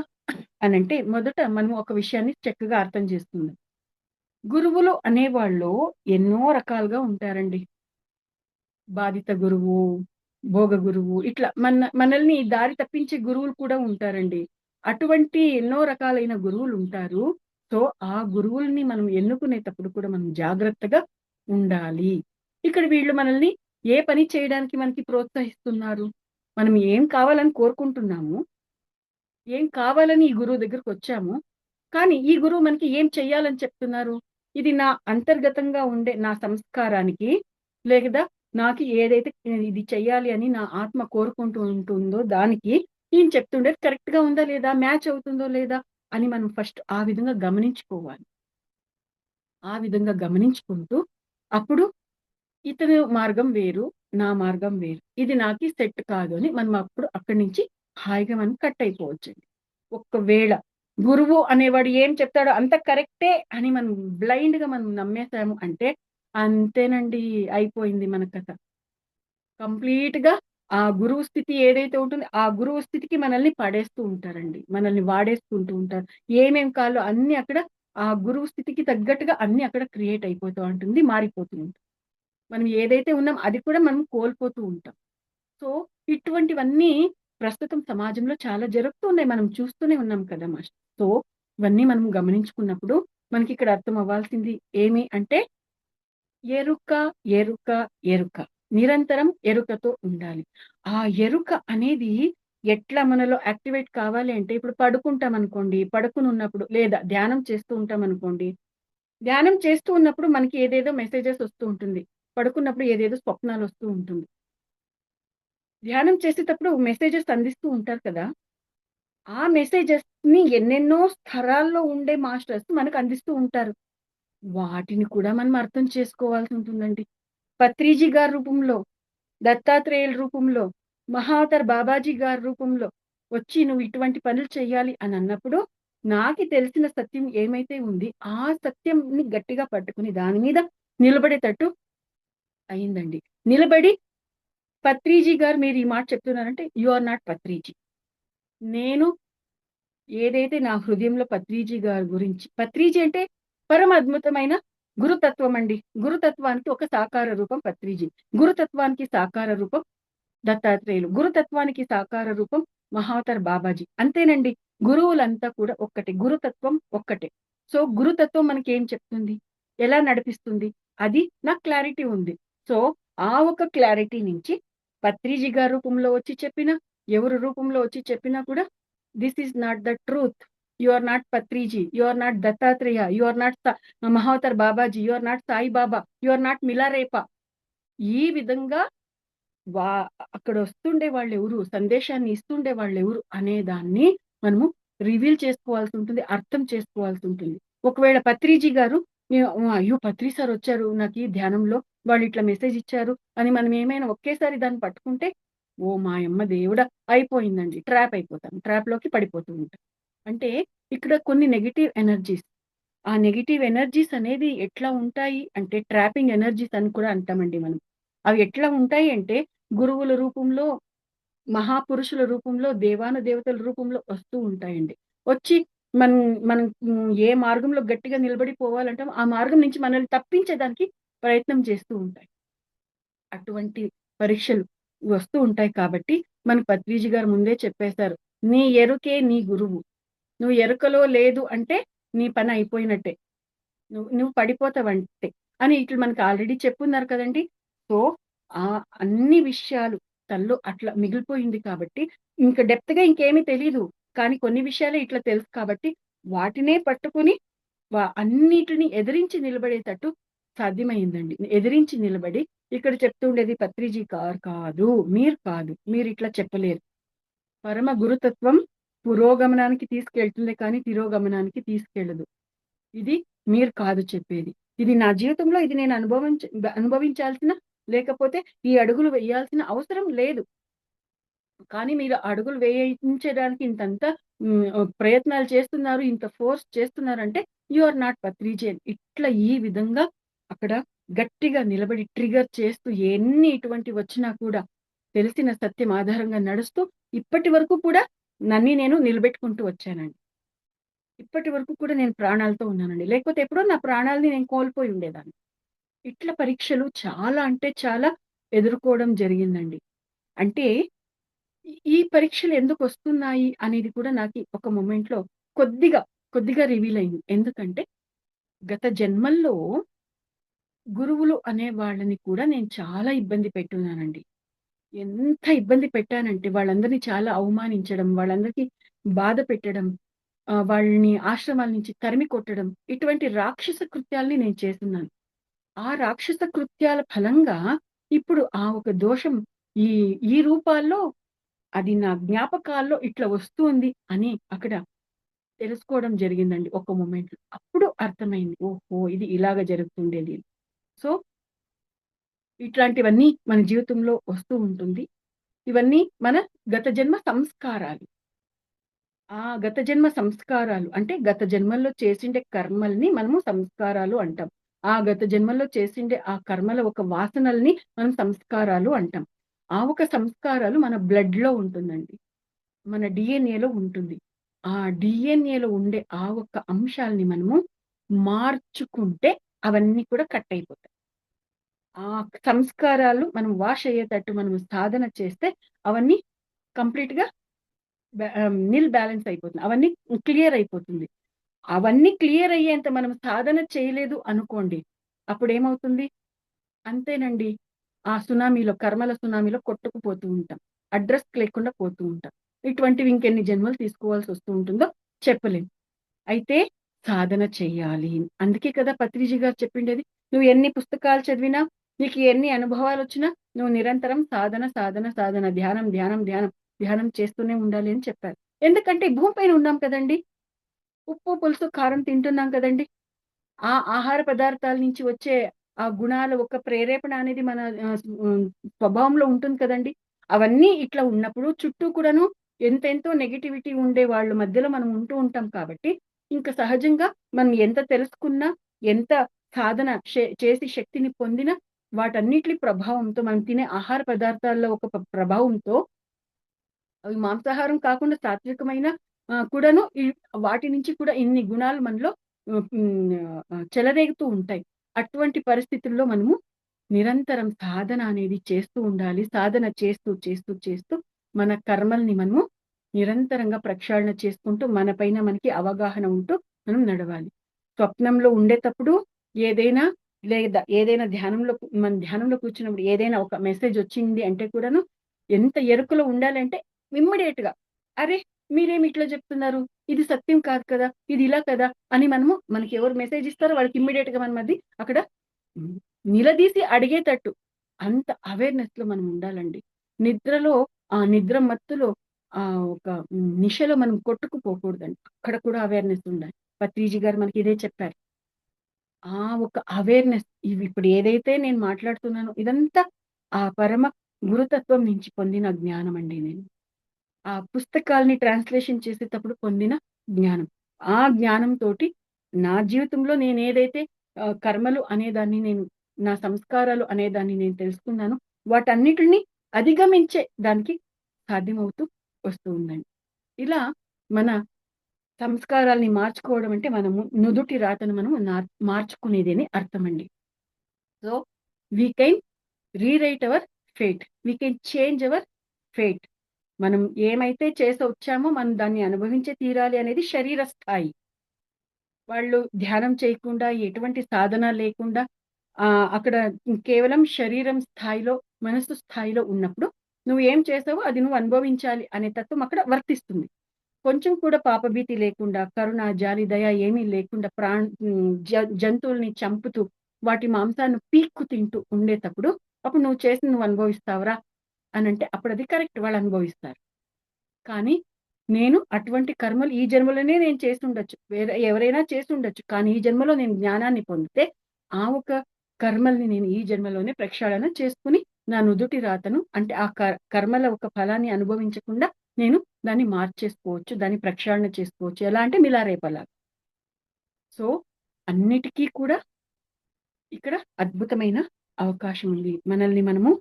అనంటే మొదట మనం ఒక విషయాన్ని చక్కగా అర్థం చేసుకుందాం. గురువులు అనేవాళ్ళు ఎన్నో రకాలుగా ఉంటారండి. బాధిత గురువు, భోగ గురువు ఇట్లా మనల్ని దారి తప్పించే గురువులు కూడా ఉంటారండి. అటువంటి ఎన్నో రకాలైన గురువులుంటారు. సో, ఆ గురువుల్ని మనం ఎన్నుకునేటప్పుడు కూడా మనం జాగ్రత్తగా ఉండాలి. ఇక్కడ వీళ్ళు మనల్ని ఏ పని చేయడానికి మనకి ప్రోత్సహిస్తున్నారు? మనం ఏం కావాలని కోరుకుంటున్నాము? ఏం కావాలని ఈ గురువు దగ్గరకొచ్చాము? కానీ ఈ గురువు మనకి ఏం చెయ్యాలని చెప్తున్నారు? ఇది నా అంతర్గతంగా ఉండే నా సంస్కారానికి లేదా నాకు ఏదైతే ఇది చెయ్యాలి అని నా ఆత్మ కోరుకుంటూ ఉంటుందో దానికి ఈయన చెప్తుండేది కరెక్ట్‌గా ఉందా లేదా? మ్యాచ్ అవుతుందో లేదా? అని మనం ఫస్ట్ ఆ విధంగా గమనించుకోవాలి. ఆ విధంగా గమనించుకుంటూ అప్పుడు ఇతని మార్గం వేరు, నా మార్గం వేరు. ఇది నాకి సెట్ కాదు అని మనం అప్పుడు అక్కడి నుంచి హాయిగా మనం కట్ అయిపోవచ్చండి. ఒక్కవేళ గురువు అనేవాడు ఏం చెప్తాడో అంత కరెక్టే అని మనం బ్లైండ్‌గా మనం నమ్మేసాము అంటే అంతేనండి అయిపోయింది మన కథ. కంప్లీట్‌గా ఆ గురువు స్థితి ఏదైతే ఉంటుందో ఆ గురువు స్థితికి మనల్ని పడేస్తూ ఉంటారండి. మనల్ని వాడేసుకుంటూ ఉంటారు. ఏమేం కావాలో అన్నీ అక్కడ ఆ గురువు స్థితికి తగ్గట్టుగా అన్నీ అక్కడ క్రియేట్ అయిపోతూ ఉంటుంది. మారిపోతూ ఉంటుంది. మనం ఏదైతే ఉన్నామో అది కూడా మనం కోల్పోతూ ఉంటాం. సో, ఇటువంటివన్నీ ప్రస్తుతం సమాజంలో చాలా జరుగుతూ ఉన్నాయి. మనం చూస్తూనే ఉన్నాం కదా! సో, ఇవన్నీ మనం గమనించుకున్నప్పుడు మనకిక్కడ అర్థం అవ్వాల్సింది ఏమి అంటే ఎరుక, ఎరుక, ఎరుక. నిరంతరం ఎరుకతో ఉండాలి. ఆ ఎరుక అనేది ఎట్లా మనలో యాక్టివేట్ కావాలి అంటే ఇప్పుడు పడుకుంటామనుకోండి, పడుకొనున్నప్పుడు లేదా ధ్యానం చేస్తూ ఉంటామనుకోండి, ధ్యానం చేస్తూ ఉన్నప్పుడు మనకి ఏదేదో మెసేజెస్ వస్తూ ఉంటుంది. పడుకున్నప్పుడు ఏదేదో స్వప్నాలొస్తూ ఉంటుంది. ధ్యానం చేసేటప్పుడు మెసేజెస్ అందిస్తూ ఉంటారు కదా! ఆ మెసేజెస్‌ని ఎన్నెన్నో స్థరాల్లో ఉండే మాస్టర్స్ మనకు అందిస్తూ ఉంటారు. వాటిని కూడా మనం అర్థం చేసుకోవాల్సి ఉంటుందండి. పత్రిజీ గారి రూపంలో, దత్తాత్రేయుల రూపంలో, మహావతార్ బాబాజీ గారి రూపంలో వచ్చి నువ్వు ఇటువంటి పనులు చెయ్యాలి అని అన్నప్పుడు, నాకి తెలిసిన సత్యం ఏమైతే ఉంది, ఆ సత్యంని గట్టిగా పట్టుకొని దాని మీద నిలబడేటట్టు అయిందండి. నిలబడి పత్రిజీ గారు మీరు ఈ మాట చెప్తున్నారంటే, యూ ఆర్ నాట్ పత్రిజీ. నేను ఏదైతే నా హృదయంలో పత్రిజీ గారి గురించి పత్రిజీ అంటే పరమ అద్భుతమైన గురుతత్వం అండి. గురుతత్వానికి ఒక సాకార రూపం పత్రిజీ. గురుతత్వానికి సాకార రూపం దత్తాత్రేయులు. గురుతత్వానికి సాకార రూపం మహావతార్ బాబాజీ. అంతేనండి. గురువులంతా కూడా ఒక్కటే. గురుతత్వం ఒక్కటే. సో, గురుతత్వం మనకేం చెప్తుంది? ఎలా నడిపిస్తుంది? అది నాకు క్లారిటీ ఉంది. సో, ఆ ఒక క్లారిటీ నుంచి పత్రిజీ గారి రూపంలో వచ్చి చెప్పినా, ఎవరి రూపంలో వచ్చి చెప్పినా కూడా this is not the truth. You are not Patriji. You are not Dattatreya. You are not Mahavatar Babaji. You are not Saibaba. You are not Milarepa. ఈ విధంగా వా అక్కడొస్తుండే వాళ్ళెవరు, సందేశాన్ని ఇస్తుండే వాళ్ళెవరు అనేదాన్ని మనము రివీల్ చేసుకోవాల్సి ఉంటుంది. అర్థం చేసుకోవాల్సి ఉంటుంది. ఒకవేళ పత్రిజీ గారు అయ్యో! పత్రి సార్ వచ్చారు నాకీ ధ్యానంలో. వాళ్ళిట్లా మెసేజ్ ఇచ్చారు అని మనం ఏమైనా ఒకేసారి దాన్ని పట్టుకుంటే, ఓ మాయమ్మ దేవుడా! అయిపోయిందండి. ట్రాప్ అయిపోతాం. ట్రాప్‌లోకి పడిపోతూ ఉంటాం. అంటే ఇక్కడ కొన్ని నెగెటివ్ ఎనర్జీస్ ఆ నెగెటివ్ ఎనర్జీస్ అనేది ఎట్లా ఉంటాయి అంటే ట్రాపింగ్ ఎనర్జీస్ అని కూడా అంటామండి మనం. అవి ఎట్లా ఉంటాయి అంటే గురువుల రూపంలో, మహాపురుషుల రూపంలో, దేవానుదేవతల రూపంలో వస్తూ ఉంటాయండి. వచ్చి మనం మనం ఏ మార్గంలో గట్టిగా నిలబడి పోవాలంటామో ఆ మార్గం నుంచి మనల్ని తప్పించేదానికి ప్రయత్నం చేస్తూ ఉంటాయి. అటువంటి పరీక్షలు వస్తూ ఉంటాయి కాబట్టి మన పత్రిజీ గారు ముందే చెప్పేశారు. నీ ఎరుకే నీ గురువు. నువ్వు ఎరుకలో లేదు అంటే నీ పని అయిపోయినట్టే. నువ్వు పడిపోతావంతే అని ఇట్లా మనకు ఆల్రెడీ చెప్పున్నారు కదండీ. సో, అన్ని విషయాలు తనలో అట్లా మిగిలిపోయింది కాబట్టి, ఇంక డెప్త్‌గా ఇంకేమీ తెలీదు. కానీ కొన్ని విషయాలే ఇట్లా తెలుసు కాబట్టి, వాటినే పట్టుకొని అన్నిటిని ఎదిరించి నిలబడేటట్టు సాధ్యమయిందండి. ఎదిరించి నిలబడి ఇక్కడ చెప్తుండేది పత్రిజీ గారు కాదు, మీరు కాదు. మీరిట్లా చెప్పలేరు. పరమ గురుతత్వం పురోగమనానికి తీసుకెళ్తుంది కానీ తిరోగమనానికి తీసుకెళ్ళదు. ఇది మీరు కాదు చెప్పేది. ఇది నా జీవితంలో ఇది నేను అనుభవించాల్సిన లేకపోతే ఈ అడుగులు వేయాల్సిన అవసరం లేదు. కానీ మీరు అడుగులు వేయించడానికి ఇంతంతా ప్రయత్నాలు చేస్తున్నారు. ఇంత ఫోర్స్ చేస్తున్నారంటే యూ ఆర్ నాట్ పత్రిజియన్. ఇట్లా ఈ విధంగా అక్కడ గట్టిగా నిలబడి ట్రిగ్గర్ చేస్తూ ఎన్ని ఇటువంటివొచ్చినా కూడా తెలిసిన సత్యం ఆధారంగా నడుస్తూ ఇప్పటి వరకు కూడా నన్ను నేను నిలబెట్టుకుంటూ వచ్చానండి. ఇప్పటి వరకు కూడా నేను ప్రాణాలతో ఉన్నానండి. లేకపోతే ఎప్పుడో నా ప్రాణాల్ని నేను కోల్పోయి ఉండేదాన్ని. ఇట్ల పరీక్షలు చాలా అంటే చాలా ఎదుర్కోవడం జరిగిందండి. అంటే ఈ పరీక్షలు ఎందుకొస్తున్నాయి అనేది కూడా నాకి ఒక మొమెంట్‌లో కొద్దిగా, కొద్దిగా రివీల్ అయింది. ఎందుకంటే గత జన్మల్లో గురువులు అనే వాళ్ళని కూడా నేను చాలా ఇబ్బంది పెట్టున్నానండి. ఎంత ఇబ్బంది పెట్టానంటే వాళ్ళందరిని చాలా అవమానించడం, వాళ్ళందరికీ బాధ పెట్టడం, వాళ్ళని ఆశ్రమాల నుంచి తరిమి కొట్టడం, ఇటువంటి రాక్షస కృత్యాల్ని నేను చేసున్నాను. ఆ రాక్షస కృత్యాల ఫలంగా ఇప్పుడు ఆ ఒక దోషం ఈ ఈ రూపాల్లో అది నా జ్ఞాపకాల్లో ఇట్లా వస్తుంది అని అక్కడ తెలుసుకోవడం జరిగిందండి ఒక మొమెంట్‌లో. అప్పుడు అర్థమైంది. ఓహో! ఇది ఇలాగ జరుగుతుండేది. సో, ఇట్లాంటివన్నీ మన జీవితంలో వస్తూ ఉంటుంది. ఇవన్నీ మన గత జన్మ సంస్కారాలు. ఆ గత జన్మ సంస్కారాలు అంటే గత జన్మల్లో చేసిండే కర్మల్ని మనము సంస్కారాలు అంటాం. ఆ గత జన్మల్లో చేసిండే ఆ కర్మల ఒక వాసనల్ని మనం సంస్కారాలు అంటాం. ఆ ఒక సంస్కారాలు మన బ్లడ్‌లో ఉంటుందండి. మన డీఎన్ఏలో ఉంటుంది. ఆ డీఎన్ఏలో ఉండే ఆ ఒక్క అంశాల్ని మనము మార్చుకుంటే అవన్నీ కూడా కట్ అయిపోతాయి. ఆ సంస్కారాలు మనం వాష్ అయ్యేటట్టు మనం సాధన చేస్తే అవన్నీ కంప్లీట్‌గా నిల్ బ్యాలెన్స్ అయిపోతుంది. అవన్నీ క్లియర్ అయిపోతుంది. అవన్నీ క్లియర్ అయ్యేంత మనం సాధన చేయలేదు అనుకోండి. అప్పుడేమవుతుంది? అంతేనండి. ఆ సునామీలో కర్మల సునామీలో కొట్టుకుపోతూ ఉంటాం. అడ్రెస్ లేకుండా పోతూ ఉంటాం. ఇటువంటివి ఇంకెన్ని జన్మలు తీసుకోవాల్సొస్తూ ఉంటుందో చెప్పలేం. అయితే సాధన చెయ్యాలి. అందుకే కదా పత్రిజీ గారు చెప్పిండేది. నువ్వు ఎన్ని పుస్తకాలు చదివినా, నీకు ఎన్ని అనుభవాలొచ్చినా, నువ్వు నిరంతరం సాధన, సాధన, సాధన, ధ్యానం, ధ్యానం, ధ్యానం, ధ్యానం చేస్తూనే ఉండాలి అని చెప్పారు. ఎందుకంటే ఈ భూమి పైన ఉన్నాం కదండీ! ఉప్పు, పులుసు, కారం తింటున్నాం కదండీ! ఆ ఆహార పదార్థాల నుంచి వచ్చే ఆ గుణాల ఒక ప్రేరేపణ అనేది మన స్వభావంలో ఉంటుంది కదండీ! అవన్నీ ఇట్లా ఉన్నప్పుడు చుట్టూ కూడాను ఎంతెంతో నెగటివిటీ ఉండే వాళ్ళ మధ్యలో మనం ఉంటూ ఉంటాం కాబట్టి, ఇంక సహజంగా మనం ఎంత తెలుసుకున్నా, ఎంత సాధన చేసి శక్తిని పొందినా, వాటన్నిట్లి ప్రభావంతో మనం తినే ఆహార పదార్థాల్లో ఒక ప్రభావంతో అవి మాంసాహారం కాకుండా సాత్వికమైన కూడాను వాటి నుంచి కూడా ఇన్ని గుణాలు మనలో చెలరేగుతూ ఉంటాయి. అటువంటి పరిస్థితుల్లో మనము నిరంతరం సాధన అనేది చేస్తూ ఉండాలి. సాధన చేస్తూ, చేస్తూ, చేస్తూ మన కర్మల్ని మనము నిరంతరంగా ప్రక్షాళన చేసుకుంటూ మన పైన మనకి అవగాహన ఉంటూ మనం నడవాలి. స్వప్నంలో ఉండేటప్పుడు ఏదైనా ఏదైనా మనం ధ్యానంలో కూర్చున్నప్పుడు ఏదైనా ఒక మెసేజ్ వచ్చింది అంటే కూడాను ఎంత ఎరుకలో ఉండాలంటే ఇమ్మీడియేట్‌గా అరే! మీరేమి ఇట్లా చెప్తున్నారు? ఇది సత్యం కాదు కదా! ఇది ఇలా కదా! అని మనకి ఎవరు మెసేజ్ ఇస్తారో వాళ్ళకి ఇమ్మీడియేట్‌గా మనం అది అక్కడ హ్మ్. నిలదీసి అడిగేటట్టు అంత అవేర్‌నెస్‌లో మనం ఉండాలండి. నిద్రలో నిద్ర మత్తులో ఒక నిశలో మనం కొట్టుకుపోకూడదండి. అక్కడ కూడా అవేర్‌నెస్ ఉండాలి. పత్రిజీ గారు మనకి ఇదే చెప్పారు. ఒక అవేర్‌నెస్ ఇప్పుడు ఏదైతే నేను మాట్లాడుతున్నానో ఇదంతా ఆ పరమ గురుతత్వం నుంచి పొందిన జ్ఞానమండి నేను. ఆ పుస్తకాల్ని ట్రాన్స్‌లేషన్ చేసేటప్పుడు పొందిన జ్ఞానం. ఆ జ్ఞానంతోటి నా జీవితంలో నేనేదైతే కర్మలు అనేదాన్ని నా సంస్కారాలు అనేదాన్ని నేను తెలుసుకున్నానో, వాటన్నిటిని అధిగమించే దానికి సాధ్యమవుతూ వస్తూ ఉందండి. ఇలా మన సంస్కారాల్ని మార్చుకోవడం అంటే మనము నుదుటి రాతను మనము మార్చుకునేదని అర్థమండి. So, we can rewrite our fate. We can change our fate. మనం ఏమైతే చేసొచ్చామో మనం దాన్ని అనుభవించే తీరాలి అనేది శరీర స్థాయి. వాళ్ళు ధ్యానం చేయకుండా, ఎటువంటి సాధన లేకుండా అక్కడ కేవలం శరీరం స్థాయిలో, మనస్సు స్థాయిలో ఉన్నప్పుడు నువ్వేం చేసావో అది నువ్వు అనుభవించాలి అనే తత్వం అక్కడ వర్తిస్తుంది. కొంచెం కూడా పాపభీతి లేకుండా, కరుణ, జాలి, దయ ఏమీ లేకుండా జంతువుల్ని చంపుతూ, వాటి మాంసాన్ని పీక్కు తింటూ ఉండేటప్పుడు, అప్పుడు నువ్వు చేసింది నువ్వు అనుభవిస్తావురా అనంటే అప్పుడది కరెక్ట్ వాళ్ళు అనుభవిస్తారు. కానీ నేను అటువంటి కర్మలు ఈ జన్మలోనే నేను చేసుండొచ్చు. ఎవరైనా చేసుండొచ్చు. కానీ ఈ జన్మలో నేను జ్ఞానాన్ని పొందితే, ఆ ఒక కర్మల్ని నేను ఈ జన్మలోనే ప్రక్షాళన చేసుకొని, నా నుదుటి రాతను అంటే ఆ కర్మల ఒక ఫలాన్ని అనుభవించకుండా నేను దాన్ని మార్చేసుకోవచ్చు. దాన్ని ప్రక్షాళన చేసుకోవచ్చు. ఎలా అంటే మిలారేపలాగా. సో, అన్నిటికీ కూడా ఇక్కడ అద్భుతమైన అవకాశం ఉంది. మనల్ని మనము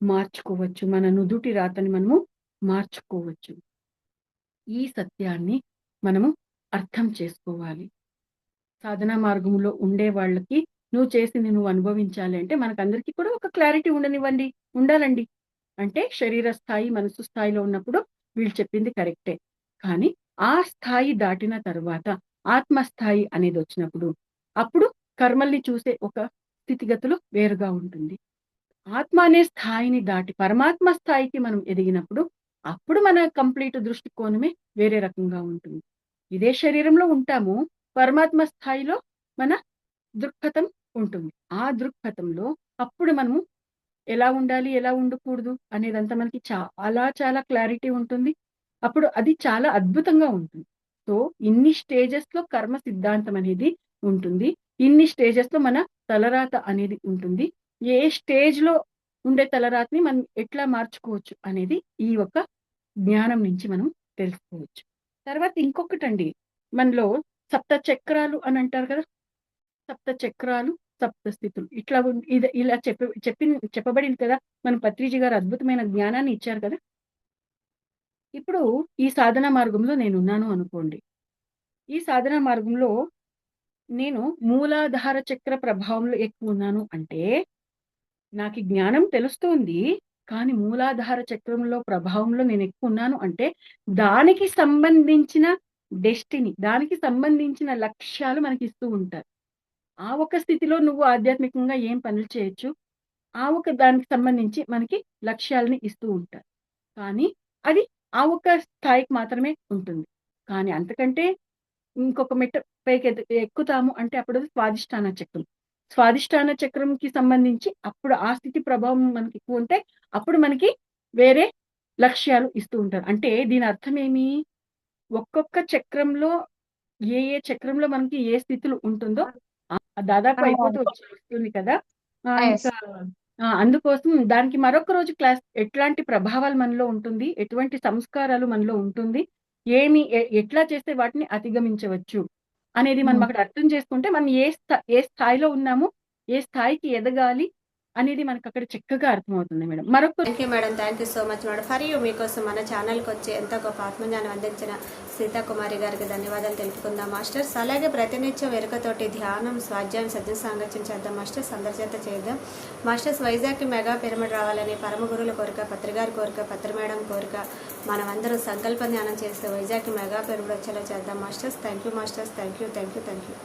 మార్చుకోవచ్చు. మన నుదుటి రాతని మనము మార్చుకోవచ్చు. ఈ సత్యాన్ని మనము అర్థం చేసుకోవాలి. సాధనా మార్గంలో ఉండే వాళ్ళకి నువ్వు చేసింది నువ్వు అనుభవించాలి అంటే మనకందరికీ కూడా ఒక క్లారిటీ ఉండనివ్వండి. ఉండాలండి. అంటే శరీర స్థాయి, మనసు స్థాయిలో ఉన్నప్పుడు వీళ్ళు చెప్పింది కరెక్టే. కానీ ఆ స్థాయి దాటిన తరువాత ఆత్మస్థాయి అనేదొచ్చినప్పుడు అప్పుడు కర్మల్ని చూసే ఒక స్థితిగతులు వేరుగా ఉంటుంది. ఆత్మ అనే స్థాయిని దాటి పరమాత్మ స్థాయికి మనం ఎదిగినప్పుడు, అప్పుడు మన కంప్లీట్ దృష్టికోణమే వేరే రకంగా ఉంటుంది. ఇదే శరీరంలో ఉంటాము. పరమాత్మ స్థాయిలో మన దృక్పథం ఉంటుంది. ఆ దృక్పథంలో అప్పుడు మనము ఎలా ఉండాలి, ఎలా ఉండకూడదు అనేదంతా మనకి చాలా చాలా క్లారిటీ ఉంటుంది. అప్పుడు అది చాలా అద్భుతంగా ఉంటుంది. సో, ఇన్ని స్టేజెస్‌లో కర్మ సిద్ధాంతం అనేది ఉంటుంది. ఇన్ని స్టేజెస్‌లో మన తలరాత అనేది ఉంటుంది. ఏ స్టేజ్‌లో ఉండే తలరాతని మనం ఎట్లా మార్చుకోవచ్చు అనేది ఈ ఒక జ్ఞానం నుంచి మనం తెలుసుకోవచ్చు. తర్వాత ఇంకొకటండి మనలో సప్త చక్రాలు అని అంటారు కదా! సప్త చక్రాలు, సప్తస్థితులు ఇట్లా ఇది ఇలా చెప్పబడింది కదా. మన పత్రిజీ గారు అద్భుతమైన జ్ఞానాన్ని ఇచ్చారు కదా. ఇప్పుడు ఈ సాధన మార్గంలో నేనున్నాను అనుకోండి. ఈ సాధన మార్గంలో నేను మూలాధార చక్ర ప్రభావంలో ఎక్కువున్నాను అంటే, నాకీ జ్ఞానం తెలుస్తోంది. కానీ మూలాధార చక్రంలో ప్రభావంలో నేనెక్కువున్నాను అంటే, దానికి సంబంధించిన డెస్టినీ, దానికి సంబంధించిన లక్ష్యాలు మనకిస్తూ ఉంటారు. ఆ ఒక్క స్థితిలో నువ్వు ఆధ్యాత్మికంగా ఏం పనులు చేయొచ్చు, ఆ ఒక దానికి సంబంధించి మనకి లక్ష్యాలని ఇస్తూ ఉంటారు. కానీ అది ఆ ఒక్క స్థాయికి మాత్రమే ఉంటుంది. కానీ అంతకంటే ఇంకొక మెట్టు ఎక్కుతాము అంటే అప్పుడు స్వాదిష్టాన చక్రం. స్వాదిష్టాన చక్రంకి సంబంధించి అప్పుడు ఆ స్థితి ప్రభావం మనకి ఎక్కువుంటే అప్పుడు మనకి వేరే లక్ష్యాలు ఇస్తూ ఉంటారు. అంటే దీని అర్థమేమి? ఒక్కొక్క చక్రంలో ఏ చక్రంలో మనకి ఏ స్థితులు ఉంటుందో దాదాపు అయిపోతూ వస్తుంది కదా. ఎస్. ఇంకా అందుకోసం దానికి మరొక రోజు క్లాస్ ఎట్లాంటి ప్రభావాలు మనలో ఉంటుంది, ఎటువంటి సంస్కారాలు మనలో ఉంటుంది, ఎట్లా చేస్తే వాటిని అధిగమించవచ్చు అనేది మనం అక్కడ అర్థం చేసుకుంటే మనం ఏ స్థాయిలో ఉన్నామో, ఏ స్థాయికి ఎదగాలి అనేది మనకు అక్కడ చక్కగా అర్థమవుతుంది madam. Thank you madam, thank you so much madam. For you మీకోసం మన ఛానల్కి వచ్చి ఎంతో గొప్ప ఆత్మజ్ఞానం అందించిన సీతాకుమారి గారికి ధన్యవాదాలు తెలుపుకుందాం మాస్టర్స్. అలాగే ప్రతినిత్యం వెనుకతోటి ధ్యానం, స్వాధ్యాయం, సజ్జన సాంగత్యం చేద్దాం మాస్టర్స్. అందరి చేత చేద్దాం మాస్టర్స్. వైజాగ్కి మెగా పిరమిడ్ రావాలని పరమ గురువుల కోరిక, పత్రిగారి కోరిక, పత్రి మేడం కోరిక, మనమందరం సంకల్ప ధ్యానం చేస్తే వైజాగ్కి మెగా పిరమిడ్ వచ్చేలా చేద్దాం masters. Thank you masters. Thank you, thank you, thank you.